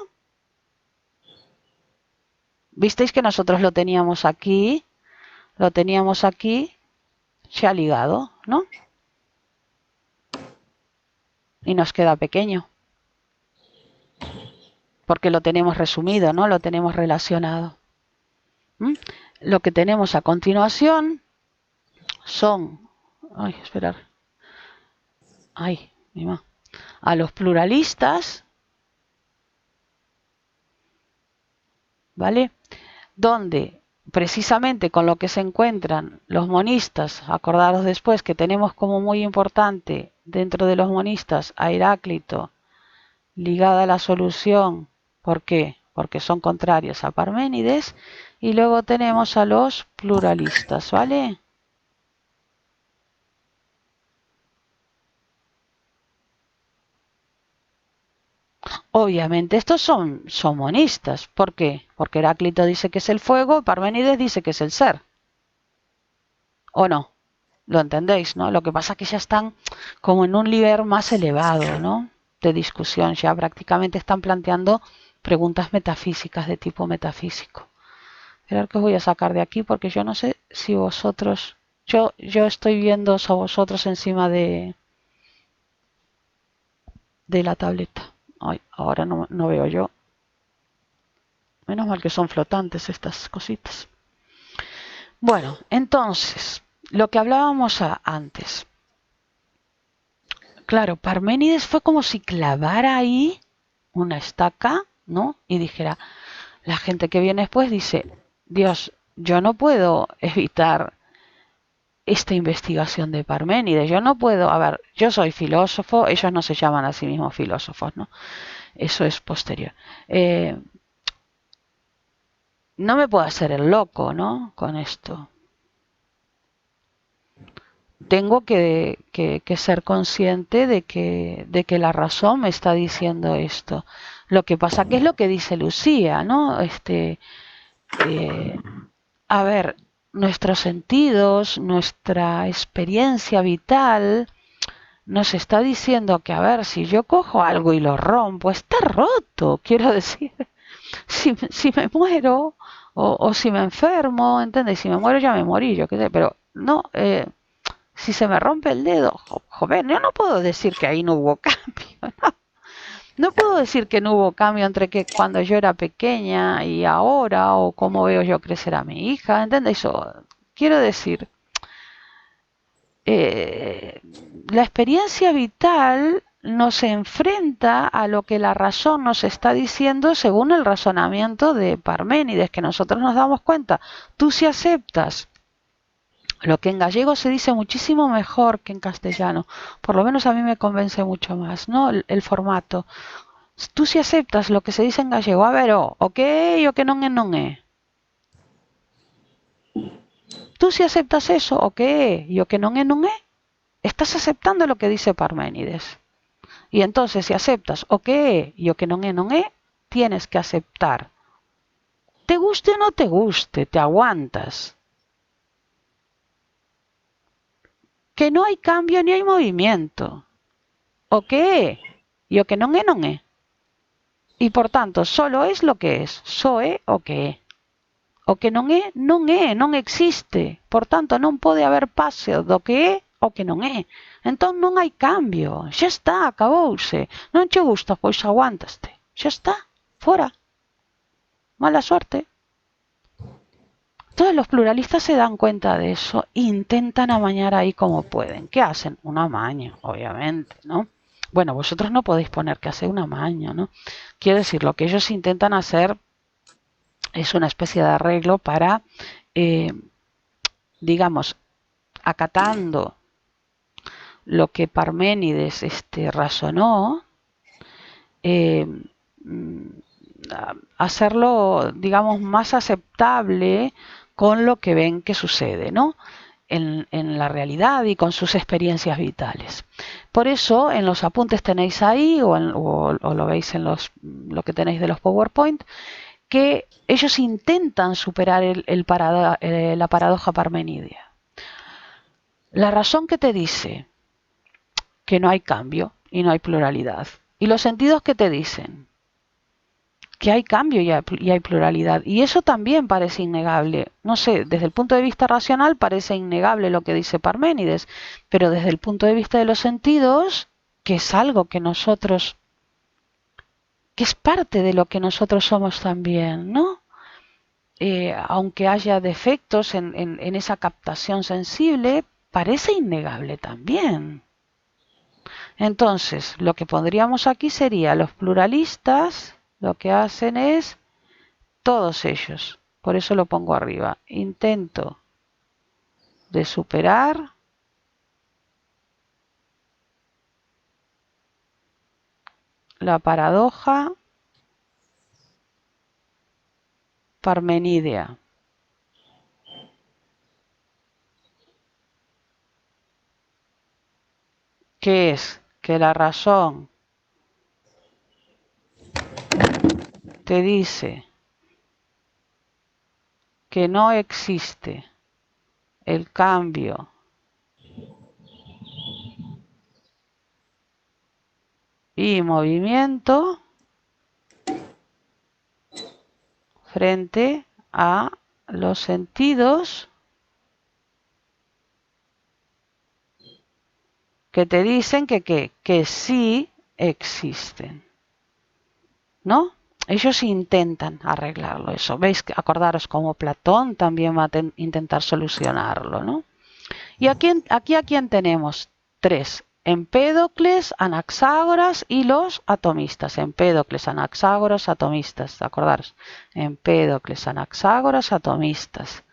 Visteis que nosotros lo teníamos aquí ya ligado, ¿no? Y nos queda pequeño, porque lo tenemos resumido, ¿no? Lo tenemos relacionado. ¿Mm? Lo que tenemos a continuación son, ay, esperar, ay, mima, a los pluralistas, ¿vale? Donde precisamente con lo que se encuentran los monistas, acordaros después que tenemos como muy importante dentro de los monistas a Heráclito, ligada a la solución. ¿Por qué? Porque son contrarios a Parménides. Y luego tenemos a los pluralistas, ¿vale? Obviamente estos son monistas. ¿Por qué? Porque Heráclito dice que es el fuego, Parménides dice que es el ser. ¿O no? ¿Lo entendéis, no? Lo que pasa es que ya están como en un nivel más elevado, ¿no? De discusión. Ya prácticamente están planteando preguntas metafísicas de tipo metafísico. Esperar que os voy a sacar de aquí porque yo no sé si vosotros... Yo estoy viendo a vosotros encima de de la tableta. Ay, ahora no veo yo. Menos mal que son flotantes estas cositas. Bueno, entonces, lo que hablábamos antes. Claro, Parménides fue como si clavara ahí una estaca, ¿no? Y dijera, la gente que viene después dice, Dios, yo no puedo evitar esta investigación de Parménides, yo no puedo, a ver, yo soy filósofo, ellos no se llaman a sí mismos filósofos, ¿no? Eso es posterior. No me puedo hacer el loco, ¿no? Con esto. Tengo que ser consciente de que la razón me está diciendo esto. Lo que pasa que es lo que dice Lucía, ¿no? A ver, nuestros sentidos, nuestra experiencia vital nos está diciendo que, a ver, si yo cojo algo y lo rompo, está roto, quiero decir. Si me muero o si me enfermo, ¿entendés? Si me muero ya me morí, yo qué sé, pero no, si se me rompe el dedo, joder, yo no puedo decir que ahí no hubo cambio, ¿no? No puedo decir que no hubo cambio entre que cuando yo era pequeña y ahora, o cómo veo yo crecer a mi hija, ¿entendés? Quiero decir, eh, la experiencia vital nos enfrenta a lo que la razón nos está diciendo según el razonamiento de Parménides, que nosotros nos damos cuenta. Tú si aceptas lo que en gallego se dice muchísimo mejor que en castellano, por lo menos a mí me convence mucho más, ¿no? El formato. Tú si aceptas lo que se dice en gallego, a ver, o que é o que non é non é. Tú si aceptas eso, o que é e o que non é, estás aceptando lo que dice Parménides. Y entonces si aceptas o que é e o que non é, tienes que aceptar. Te guste o no te guste, te aguantas. Que no hay cambio ni hay movimiento. O que é e o que non é. Y por tanto, solo es lo que es, só é o que é. O que non é, non existe. Por tanto, non pode haber pase do que é ao que non é. Entón non hai cambio. Xa está, acabouse. Non che gusta, pois aguántaste. Xa está, fora. Mala suerte. Todos los pluralistas se dan cuenta de eso, intentan amañar ahí como pueden. ¿Qué hacen? Un amaño, obviamente, ¿no? Bueno, vosotros no podéis poner que hace un amaño, ¿no? Quiero decir, lo que ellos intentan hacer es una especie de arreglo para, digamos, acatando lo que Parménides razonó, hacerlo, digamos, más aceptable con lo que ven que sucede, ¿no? En la realidad y con sus experiencias vitales. Por eso, en los apuntes tenéis ahí, o lo veis en lo que tenéis de los PowerPoint, que ellos intentan superar la paradoja parmenidia. La razón que te dice que no hay cambio y no hay pluralidad. Y los sentidos que te dicen que hay cambio y hay pluralidad. Y eso también parece innegable. No sé, desde el punto de vista racional parece innegable lo que dice Parménides, pero desde el punto de vista de los sentidos, que es algo que nosotros, que es parte de lo que nosotros somos también, ¿no? Aunque haya defectos en esa captación sensible, parece innegable también. Entonces, lo que pondríamos aquí sería los pluralistas, lo que hacen es todos ellos, por eso lo pongo arriba, intento de superar la paradoja parmenidea. Que es que la razón te dice que no existe el cambio y movimiento frente a los sentidos que te dicen que sí existen, ¿no? Ellos intentan arreglarlo, eso. ¿Veis? Acordaros como Platón también va a intentar solucionarlo, ¿no? Y aquí a quién tenemos? Tres. Empédocles, Anaxágoras y los atomistas. Empédocles, Anaxágoras, atomistas. Acordaros. Empédocles, Anaxágoras, atomistas.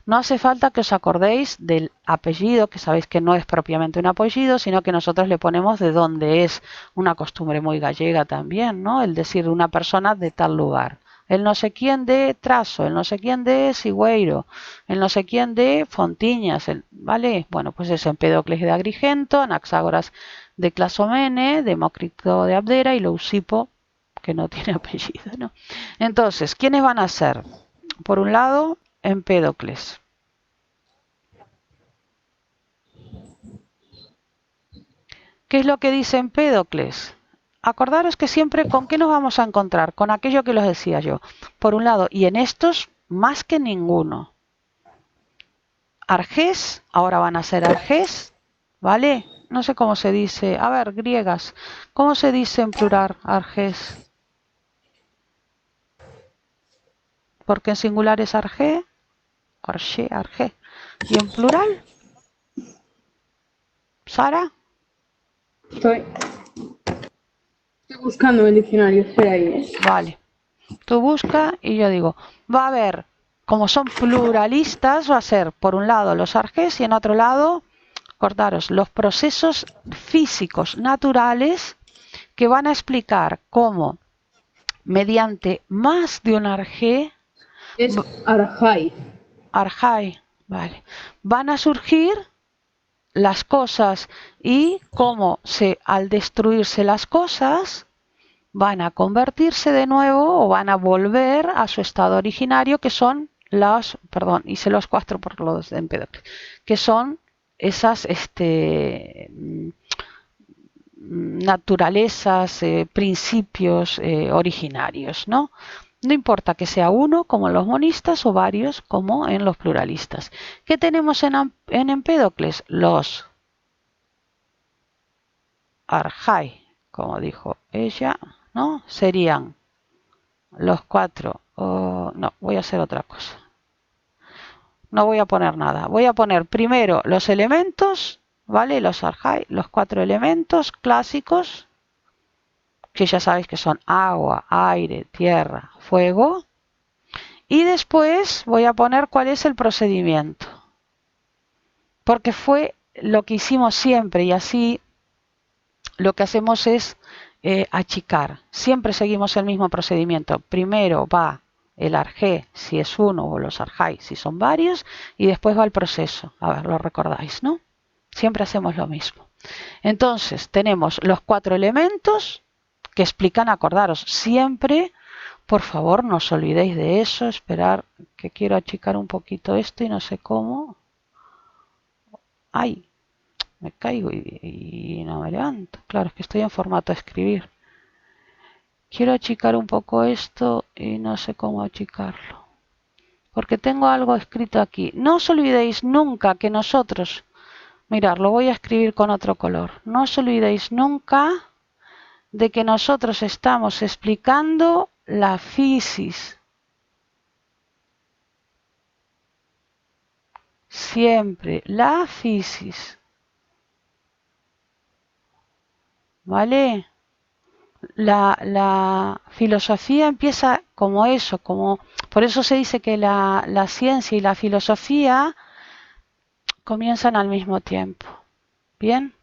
No hace falta que os acordéis del apellido, que sabéis que no es propiamente un apellido, sino que nosotros le ponemos de dónde es, una costumbre muy gallega también, ¿no? El decir una persona de tal lugar. El no sé quién de Traso, el no sé quién de Sigüeiro, el no sé quién de Fontiñas, ¿vale? Bueno, pues es Empédocles de Agrigento, Anaxágoras de Clasomene, Demócrito de Abdera y Leucipo, que no tiene apellido, ¿no? Entonces, ¿quiénes van a ser? Por un lado, Empédocles. ¿Qué es lo que dice Empédocles? Acordaros que siempre con qué nos vamos a encontrar, con aquello que los decía yo. Por un lado, y en estos más que ninguno. Argés, ahora van a ser Argés, ¿vale? No sé cómo se dice. A ver, griegas, ¿cómo se dice en plural Argés? Porque en singular es Argé, Argé, Argé. ¿Y en plural? ¿Sara? Estoy buscando el diccionario, espera ahí, ¿eh? Vale. Tú busca y yo digo, va a haber, como son pluralistas, va a ser por un lado los argés y en otro lado, acordaros, los procesos físicos naturales que van a explicar cómo mediante más de un arjé, Es Arjai. arjai, vale, van a surgir las cosas y cómo al destruirse las cosas van a convertirse de nuevo o van a volver a su estado originario, que son las, perdón, hice los cuatro por los de Empédocles, que son esas naturalezas, principios originarios, ¿no? No importa que sea uno, como en los monistas, o varios, como en los pluralistas. ¿Qué tenemos en Empédocles? Los arjai, como dijo ella, ¿no? Serían los cuatro. No, voy a hacer otra cosa. No voy a poner nada. Voy a poner primero los elementos, ¿vale? Los arjai, los cuatro elementos clásicos, que ya sabéis que son agua, aire, tierra, fuego. Y después voy a poner cuál es el procedimiento. Porque fue lo que hicimos siempre y así lo que hacemos es achicar. Siempre seguimos el mismo procedimiento. Primero va el arjé, si es uno, o los arjai, si son varios, y después va el proceso. A ver, lo recordáis, ¿no? Siempre hacemos lo mismo. Entonces, tenemos los cuatro elementos que explican, acordaros, siempre, por favor, no os olvidéis de eso, esperar que quiero achicar un poquito esto y no sé cómo. ¡Ay! Me caigo y no me levanto. Claro, es que estoy en formato de escribir. Quiero achicar un poco esto y no sé cómo achicarlo. Porque tengo algo escrito aquí. No os olvidéis nunca que nosotros... Mirad, lo voy a escribir con otro color. No os olvidéis nunca de que nosotros estamos explicando la fisis. Siempre la fisis. ¿Vale? La filosofía empieza como eso, como por eso se dice que la ciencia y la filosofía comienzan al mismo tiempo. ¿Bien?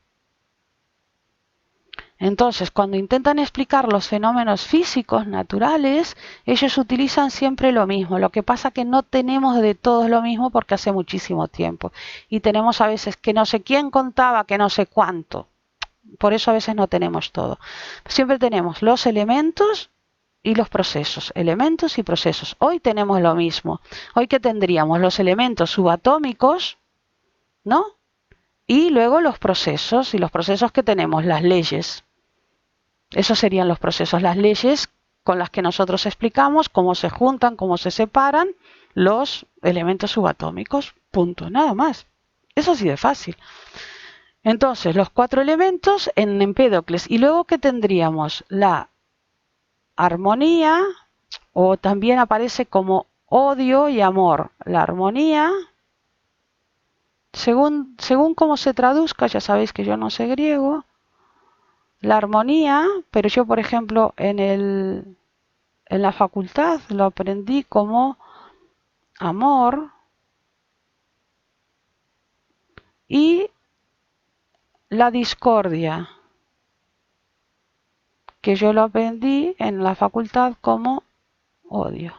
Entonces, cuando intentan explicar los fenómenos físicos naturales, ellos utilizan siempre lo mismo. Lo que pasa que no tenemos de todos lo mismo porque hace muchísimo tiempo. Y tenemos a veces que no sé quién contaba, que no sé cuánto. Por eso a veces no tenemos todo. Siempre tenemos los elementos y los procesos. Elementos y procesos. Hoy tenemos lo mismo. Hoy que tendríamos los elementos subatómicos, ¿no? Y luego los procesos. Y los procesos que tenemos, las leyes. Esos serían los procesos, las leyes con las que nosotros explicamos cómo se juntan, cómo se separan los elementos subatómicos. Punto, nada más. Eso sí de fácil. Entonces, los 4 elementos en Empédocles. Y luego que tendríamos la armonía, o también aparece como odio y amor. La armonía, según cómo se traduzca, ya sabéis que yo no sé griego, la armonía, pero yo por ejemplo en la facultad lo aprendí como amor, y la discordia, que yo lo aprendí en la facultad como odio.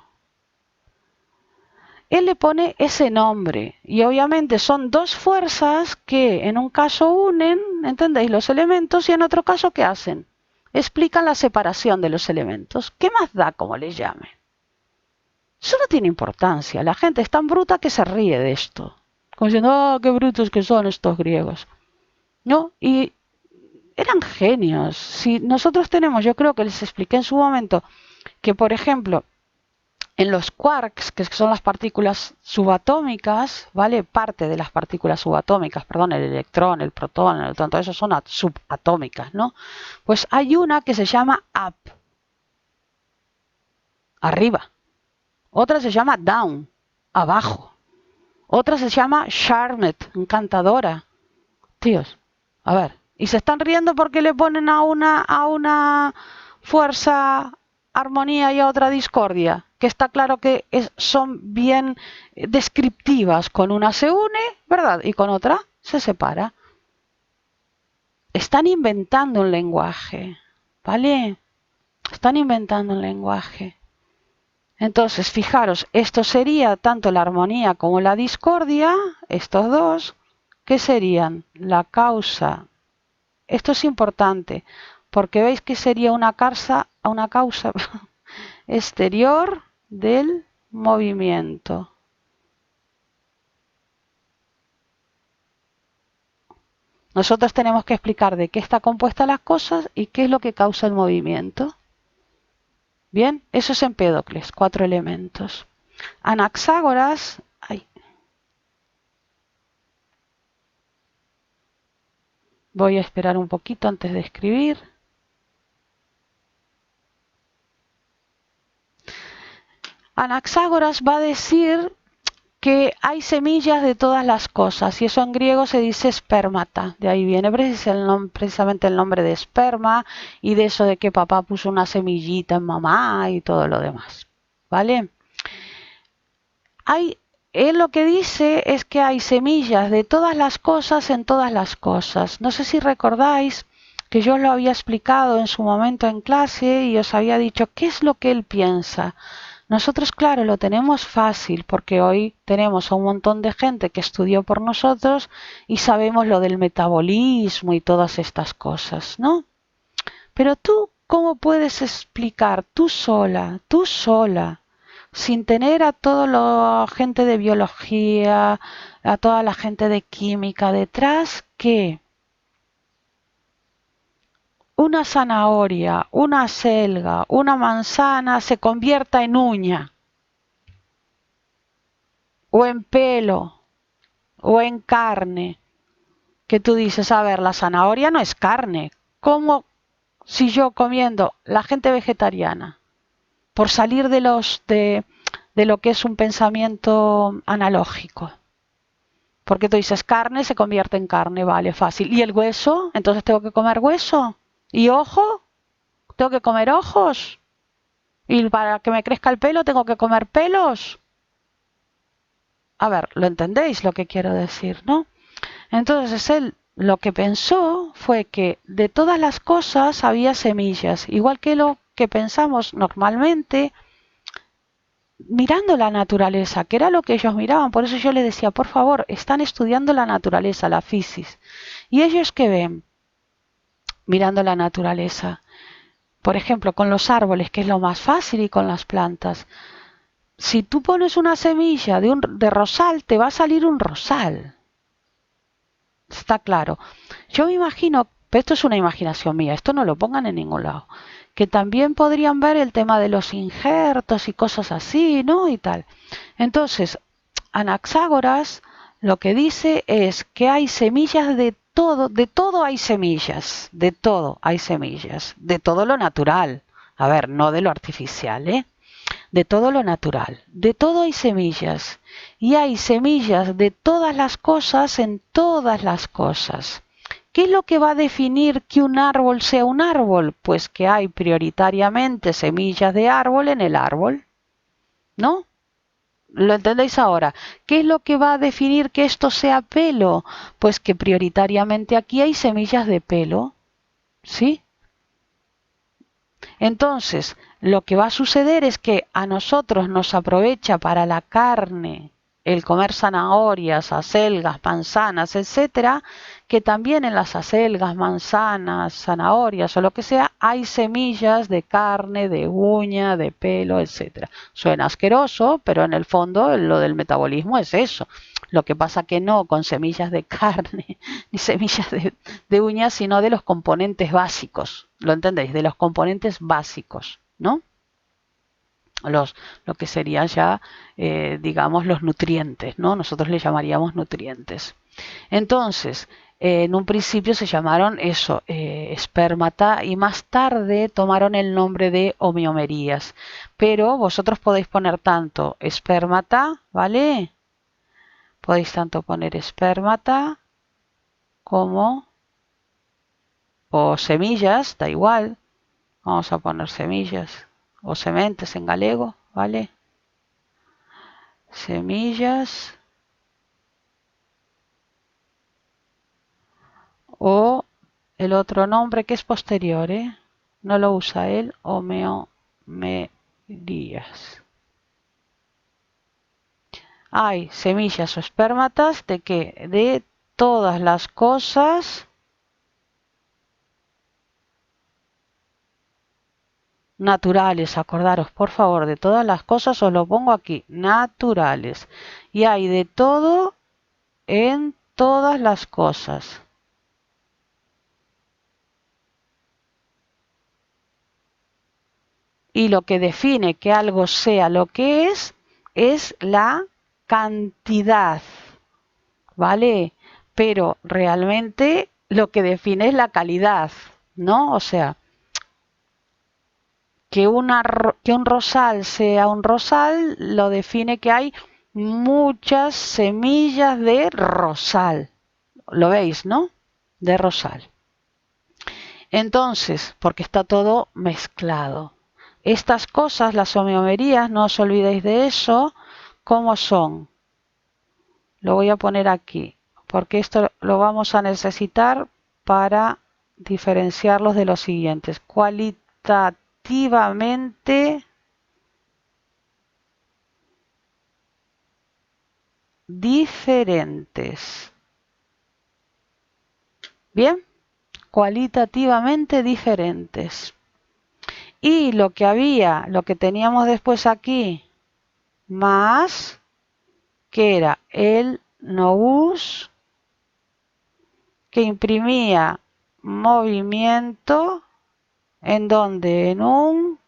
Él le pone ese nombre y obviamente son dos fuerzas que en un caso unen, ¿entendéis? Los elementos, y en otro caso ¿qué hacen? Explican la separación de los elementos. ¿Qué más da como les llame? Eso no tiene importancia. La gente es tan bruta que se ríe de esto. Como diciendo, oh, qué brutos que son estos griegos. ¿No? Y eran genios. Si nosotros tenemos, yo creo que les expliqué en su momento, que por ejemplo, en los quarks, que son las partículas subatómicas, ¿vale? Parte de las partículas subatómicas, perdón, el electrón, el protón, el neutrón, todo eso son subatómicas, ¿no? Pues hay una que se llama up, arriba. Otra se llama down, abajo. Otra se llama charmed, encantadora. Tíos, a ver. Y se están riendo porque le ponen a una fuerza armonía y a otra discordia, que está claro que son bien descriptivas. Con una se une, ¿verdad? Y con otra se separa. Están inventando un lenguaje, ¿vale? Están inventando un lenguaje. Entonces, fijaros, esto sería tanto la armonía como la discordia, estos dos, que serían la causa. Esto es importante, porque veis que sería una causa exterior del movimiento. Nosotros tenemos que explicar de qué está compuesta las cosas y qué es lo que causa el movimiento. Bien, eso es Empédocles, 4 elementos. Anaxágoras, voy a esperar un poquito antes de escribir. Anaxágoras va a decir que hay semillas de todas las cosas, y eso en griego se dice espermata. De ahí viene precisamente el nombre de esperma, y de eso de que papá puso una semillita en mamá y todo lo demás. ¿Vale? Él lo que dice es que hay semillas de todas las cosas en todas las cosas. No sé si recordáis que yo os lo había explicado en su momento en clase y os había dicho qué es lo que él piensa. Nosotros, claro, lo tenemos fácil porque hoy tenemos a un montón de gente que estudió por nosotros y sabemos lo del metabolismo y todas estas cosas, ¿no? Pero tú, ¿cómo puedes explicar tú sola, sin tener a toda la gente de biología, a toda la gente de química detrás, que una zanahoria, una selga, una manzana se convierta en uña, o en pelo, o en carne? Que tú dices, a ver, la zanahoria no es carne. ¿Cómo si yo comiendo la gente vegetariana, por salir de lo que es un pensamiento analógico? Porque tú dices, carne se convierte en carne, vale, fácil. ¿Y el hueso? Entonces tengo que comer hueso. ¿Y ojo? Tengo que comer ojos. ¿Y para que me crezca el pelo tengo que comer pelos? A ver, ¿lo entendéis lo que quiero decir, no? Entonces él lo que pensó fue que de todas las cosas había semillas, igual que lo que pensamos normalmente mirando la naturaleza, que era lo que ellos miraban. Por eso yo les decía, por favor, están estudiando la naturaleza, la fisis. ¿Y ellos qué ven mirando la naturaleza? Por ejemplo, con los árboles, que es lo más fácil, y con las plantas. Si tú pones una semilla de rosal, te va a salir un rosal. Está claro. Yo me imagino, pero esto es una imaginación mía, esto no lo pongan en ningún lado, que también podrían ver el tema de los injertos y cosas así, ¿no? Y tal. Entonces, Anaxágoras lo que dice es que hay semillas de de todo hay semillas, de todo hay semillas, de todo lo natural. A ver, no de lo artificial, ¿eh? De todo lo natural, de todo hay semillas. Y hay semillas de todas las cosas en todas las cosas. ¿Qué es lo que va a definir que un árbol sea un árbol? Pues que hay prioritariamente semillas de árbol en el árbol, ¿no? ¿Lo entendéis ahora? ¿Qué es lo que va a definir que esto sea pelo? Pues que prioritariamente aquí hay semillas de pelo, ¿sí? Entonces, lo que va a suceder es que a nosotros nos aprovecha para la carne el comer zanahorias, acelgas, manzanas, etcétera, que también en las acelgas, manzanas, zanahorias o lo que sea, hay semillas de carne, de uña, de pelo, etcétera. Suena asqueroso, pero en el fondo lo del metabolismo es eso. Lo que pasa que no con semillas de carne ni semillas de uñas, sino de los componentes básicos. ¿Lo entendéis? De los componentes básicos, ¿no? Lo que serían ya, digamos, los nutrientes, ¿no? Nosotros le llamaríamos nutrientes. Entonces, en un principio se llamaron eso, espermata, y más tarde tomaron el nombre de homeomerías. Pero vosotros podéis poner tanto espermata, ¿vale? Podéis tanto poner espermata como o semillas, da igual. Vamos a poner semillas o sementes en galego, ¿vale? Semillas o el otro nombre que es posterior, ¿eh? No lo usa él, homeomerías. Hay semillas o espermatas de que de todas las cosas naturales, acordaros por favor, de todas las cosas, os lo pongo aquí, naturales. Y hay de todo en todas las cosas. Y lo que define que algo sea lo que es la cantidad, ¿vale? Pero realmente lo que define es la calidad, ¿no? O sea, que un rosal sea un rosal lo define que hay muchas semillas de rosal. ¿Lo veis, no? De rosal. Entonces, porque está todo mezclado. Estas cosas, las homeomerías, no os olvidéis de eso, ¿cómo son? Lo voy a poner aquí, porque esto lo vamos a necesitar para diferenciarlos de los siguientes. Cualitativamente diferentes. Bien, cualitativamente diferentes. Y lo que teníamos después aquí, más, que era el nous, que imprimía movimiento, en donde en un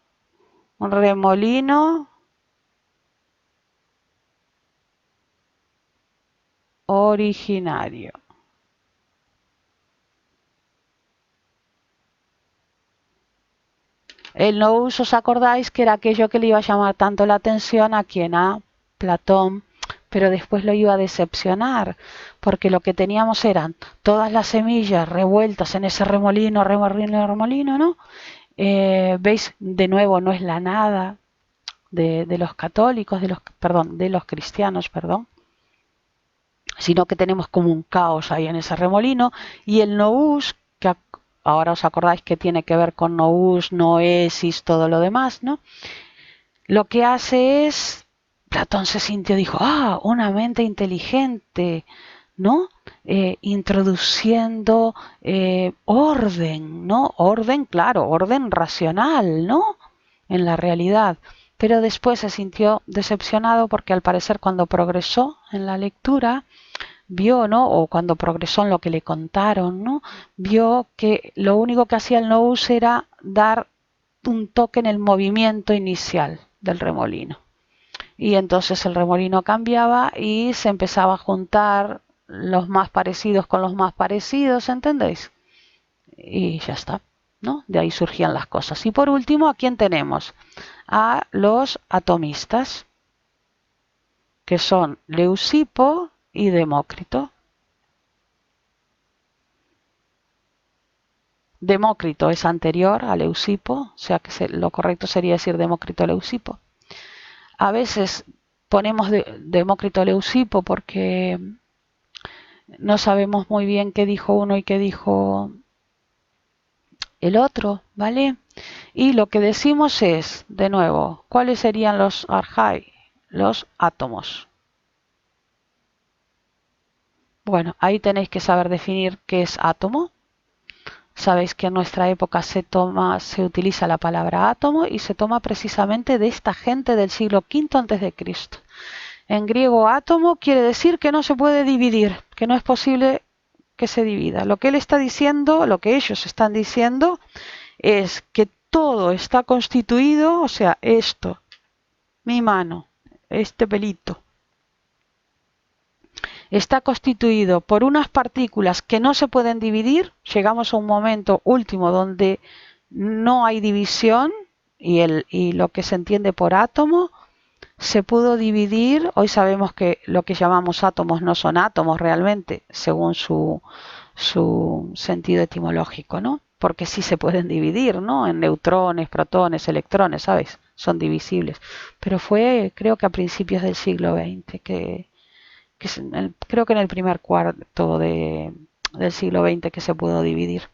remolino originario. El nous, ¿os acordáis que era aquello que le iba a llamar tanto la atención a quien? A Platón, pero después lo iba a decepcionar, porque lo que teníamos eran todas las semillas revueltas en ese remolino, remolino, ¿no? ¿Veis? De nuevo, no es la nada de los católicos, de los cristianos, perdón, sino que tenemos como un caos ahí en ese remolino, y el nous, que ahora os acordáis que tiene que ver con nous, noesis, todo lo demás, ¿no? Lo que hace es, Platón se sintió, dijo, una mente inteligente, ¿no? Introduciendo orden, ¿no? Orden, claro, orden racional, ¿no? En la realidad. Pero después se sintió decepcionado porque al parecer cuando progresó en la lectura, vio, ¿no? O cuando progresó en lo que le contaron, ¿no? Vio que lo único que hacía el nous era dar un toque en el movimiento inicial del remolino. Y entonces el remolino cambiaba y se empezaba a juntar los más parecidos con los más parecidos, ¿entendéis? Y ya está, ¿no? De ahí surgían las cosas. Y por último, ¿a quién tenemos? A los atomistas, que son Leucipo y Demócrito. Demócrito es anterior a Leucipo, o sea que lo correcto sería decir Demócrito-Leucipo. A veces ponemos Demócrito-Leucipo porque no sabemos muy bien qué dijo uno y qué dijo el otro, ¿vale? Y lo que decimos es, de nuevo, ¿cuáles serían los archai? Los átomos. Bueno, ahí tenéis que saber definir qué es átomo. Sabéis que en nuestra época se utiliza la palabra átomo y se toma precisamente de esta gente del siglo V antes de Cristo. En griego átomo quiere decir que no se puede dividir, que no es posible que se divida. Lo que él está diciendo, lo que ellos están diciendo es que todo está constituido, o sea, esto, mi mano, este pelito, está constituido por unas partículas que no se pueden dividir. Llegamos a un momento último donde no hay división y lo que se entiende por átomo se pudo dividir. Hoy sabemos que lo que llamamos átomos no son átomos realmente, según su sentido etimológico, ¿no? Porque sí se pueden dividir, ¿no? En neutrones, protones, electrones, ¿sabes? Son divisibles. Pero fue, creo que a principios del siglo XX, creo que en el primer cuarto del siglo XX que se pudo dividir.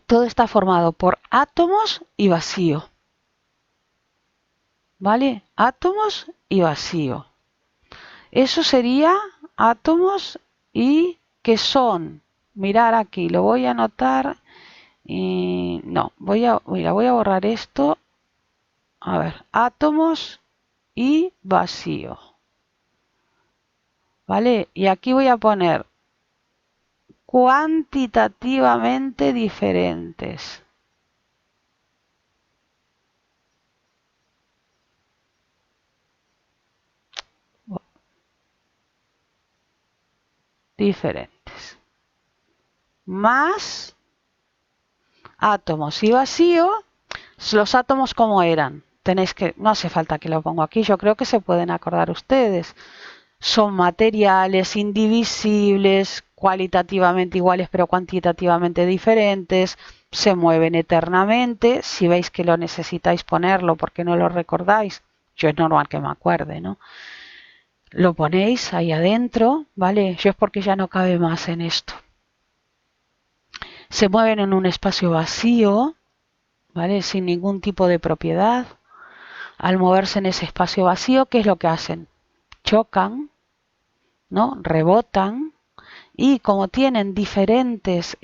Todo está formado por átomos y vacío. ¿Vale? Átomos y vacío. Eso sería átomos y que son, mirar aquí, lo voy a anotar, y no, voy a borrar esto, a ver, átomos y vacío, ¿vale? Y aquí voy a poner cuantitativamente diferentes. Diferentes. Más átomos y vacío. Los átomos como eran. Tenéis que, no hace falta que lo ponga aquí, yo creo que se pueden acordar ustedes. Son materiales indivisibles, cualitativamente iguales pero cuantitativamente diferentes, se mueven eternamente. Si veis que lo necesitáis ponerlo porque no lo recordáis, yo es normal que me acuerde, ¿no? Lo ponéis ahí adentro, ¿vale? Yo es porque ya no cabe más en esto. Se mueven en un espacio vacío, ¿vale? Sin ningún tipo de propiedad. Al moverse en ese espacio vacío, ¿qué es lo que hacen? Chocan, ¿no? Rebotan y como tienen diferentes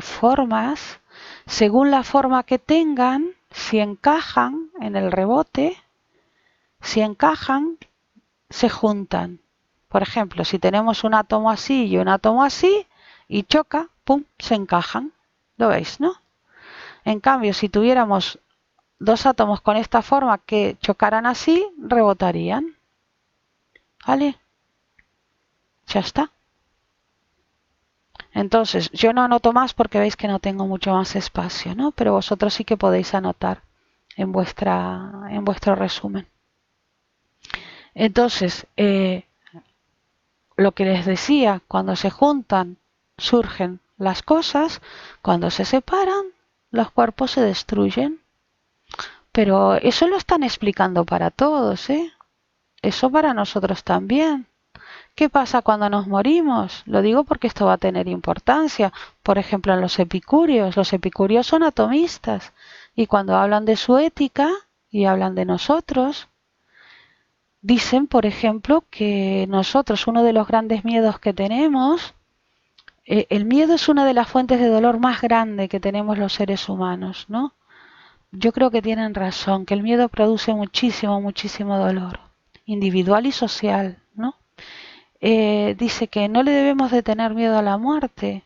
formas, según la forma que tengan, si encajan en el rebote, si encajan, se juntan. Por ejemplo, si tenemos un átomo así y un átomo así y choca, ¡pum!, se encajan. ¿Lo veis, no? En cambio, si tuviéramos dos átomos con esta forma que chocaran así, rebotarían. ¿Vale? Ya está. Entonces, yo no anoto más porque veis que no tengo mucho más espacio, ¿no? Pero vosotros sí que podéis anotar en vuestro resumen. Entonces, lo que les decía, cuando se juntan, surgen las cosas, cuando se separan, los cuerpos se destruyen. Pero eso lo están explicando para todos, ¿eh? Eso para nosotros también. ¿Qué pasa cuando nos morimos? Lo digo porque esto va a tener importancia. Por ejemplo, en los epicúreos son atomistas y cuando hablan de su ética y hablan de nosotros, dicen, por ejemplo, que nosotros, uno de los grandes miedos que tenemos, el miedo es una de las fuentes de dolor más grande que tenemos los seres humanos, ¿no? Yo creo que tienen razón, que el miedo produce muchísimo, muchísimo dolor, individual y social, ¿no? Dice que no le debemos de tener miedo a la muerte,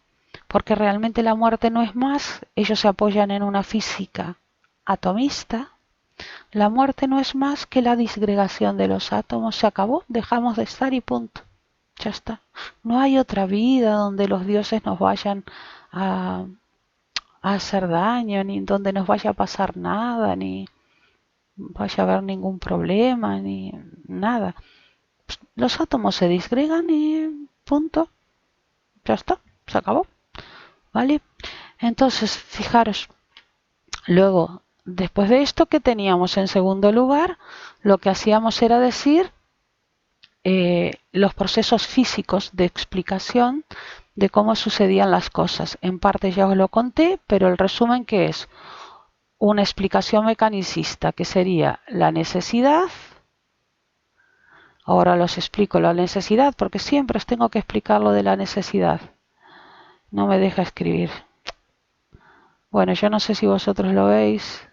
porque realmente la muerte no es más. Ellos se apoyan en una física atomista. La muerte no es más que la disgregación de los átomos. Se acabó, dejamos de estar y punto. Ya está. No hay otra vida donde los dioses nos vayan a, a hacer daño, ni donde nos vaya a pasar nada, ni vaya a haber ningún problema, ni nada. Los átomos se disgregan y punto. Ya está, se acabó. ¿Vale? Entonces, fijaros, luego, después de esto que teníamos en segundo lugar, lo que hacíamos era decir los procesos físicos de explicación de cómo sucedían las cosas. En parte ya os lo conté, pero el resumen que es una explicación mecanicista, que sería la necesidad. Ahora los explico la necesidad, porque siempre os tengo que explicar lo de la necesidad. No me deja escribir. Bueno, yo no sé si vosotros lo veis.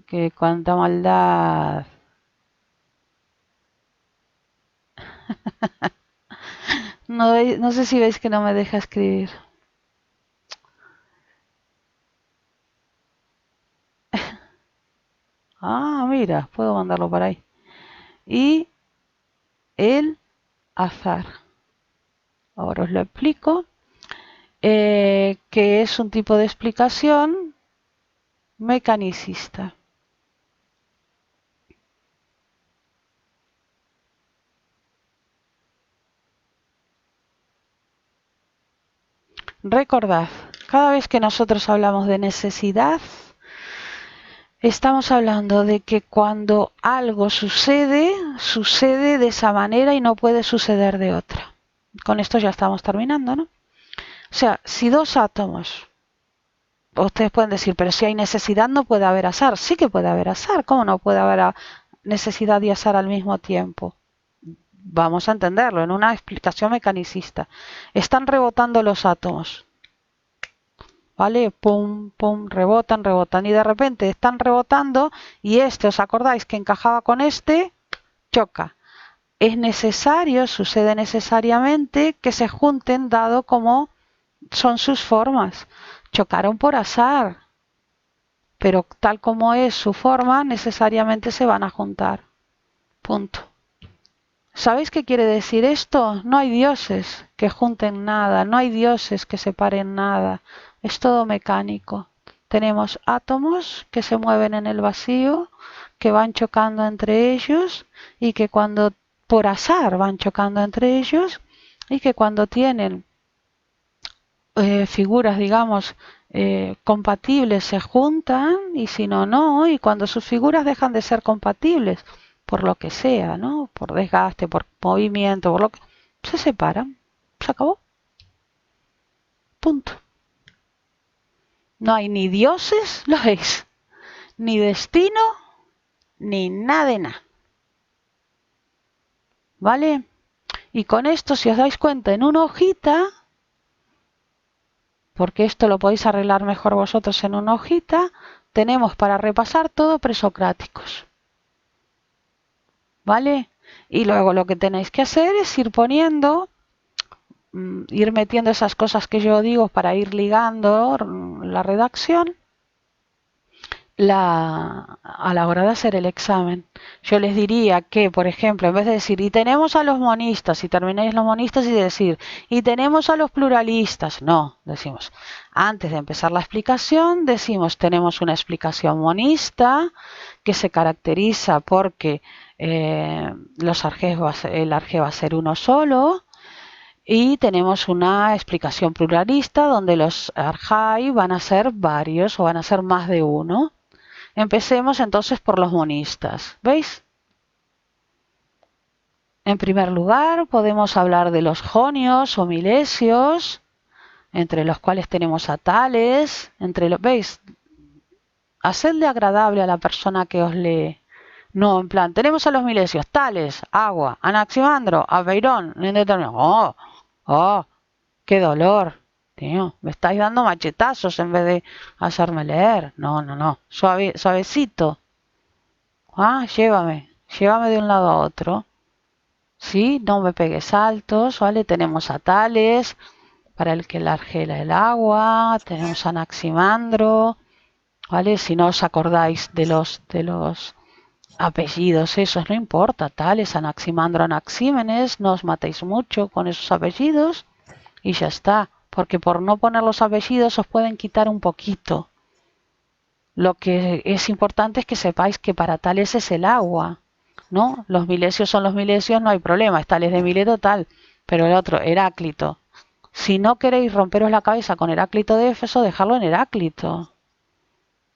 Que cuánta maldad. No, no sé si veis que no me deja escribir. Ah, mira, puedo mandarlo por ahí. Y el azar. Ahora os lo explico. Que es un tipo de explicación mecanicista. Recordad, cada vez que nosotros hablamos de necesidad, estamos hablando de que cuando algo sucede, sucede de esa manera y no puede suceder de otra. Con esto ya estamos terminando, ¿no? O sea, si dos átomos, ustedes pueden decir, pero si hay necesidad no puede haber azar. Sí que puede haber azar. ¿Cómo no puede haber necesidad y azar al mismo tiempo? Vamos a entenderlo en una explicación mecanicista. Están rebotando los átomos. ¿Vale? Pum, pum, rebotan, rebotan. Y de repente están rebotando y este, ¿os acordáis que encajaba con este? Choca. Es necesario, sucede necesariamente que se junten dado como son sus formas. Chocaron por azar, pero tal como es su forma, necesariamente se van a juntar. Punto. ¿Sabéis qué quiere decir esto? No hay dioses que junten nada, no hay dioses que separen nada. Es todo mecánico. Tenemos átomos que se mueven en el vacío, que van chocando entre ellos y que cuando por azar van chocando entre ellos y que cuando tienen figuras, digamos, compatibles se juntan y si no, no. Y cuando sus figuras dejan de ser compatibles, por lo que sea, ¿no? Por desgaste, por movimiento, por lo que se separan. Se acabó. Punto. No hay ni dioses, lo veis, ni destino, ni nada de nada. ¿Vale? Y con esto, si os dais cuenta, en una hojita, porque esto lo podéis arreglar mejor vosotros en una hojita, tenemos para repasar todo presocráticos. ¿Vale? Y luego lo que tenéis que hacer es ir poniendo, ir metiendo esas cosas que yo digo para ir ligando la redacción a la hora de hacer el examen. Yo les diría que, por ejemplo, en vez de decir, y tenemos a los monistas, y termináis los monistas y decir, y tenemos a los pluralistas, no, decimos, antes de empezar la explicación, decimos, tenemos una explicación monista que se caracteriza porque el arjé va a ser uno solo, y tenemos una explicación pluralista donde los arjai van a ser varios o van a ser más de uno. Empecemos entonces por los monistas. ¿Veis? En primer lugar, podemos hablar de los jonios o milesios, entre los cuales tenemos a Tales. ¿Veis? Hacedle agradable a la persona que os lee. No, en plan, tenemos a los milesios, Tales, Agua, Anaximandro, Aveirón. Oh, oh, qué dolor. Tío, me estáis dando machetazos en vez de hacerme leer. No, no, no. Suavecito. Ah, llévame de un lado a otro. Sí, no me pegues saltos, ¿vale? Tenemos a Tales, para el que largela el agua, tenemos a Anaximandro, ¿vale? Si no os acordáis de los apellidos, esos no importa, Tales, Anaximandro, Anaxímenes, no os matéis mucho con esos apellidos y ya está, porque por no poner los apellidos os pueden quitar un poquito. Lo que es importante es que sepáis que para Tales es el agua, ¿no? Los milesios son los milesios, no hay problema, es Tales de Mileto tal, pero el otro, Heráclito. Si no queréis romperos la cabeza con Heráclito de Éfeso, dejadlo en Heráclito,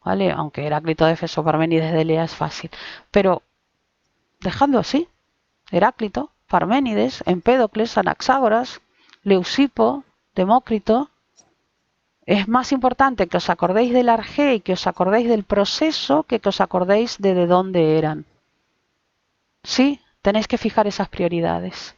¿vale? Aunque Heráclito de Éfeso, Parménides de Elea es fácil, pero dejadlo así. Heráclito, Parménides, Empédocles, Anaxágoras, Leucipo, Demócrito. Es más importante que os acordéis del arjé y que os acordéis del proceso que os acordéis de dónde eran. Sí, tenéis que fijar esas prioridades.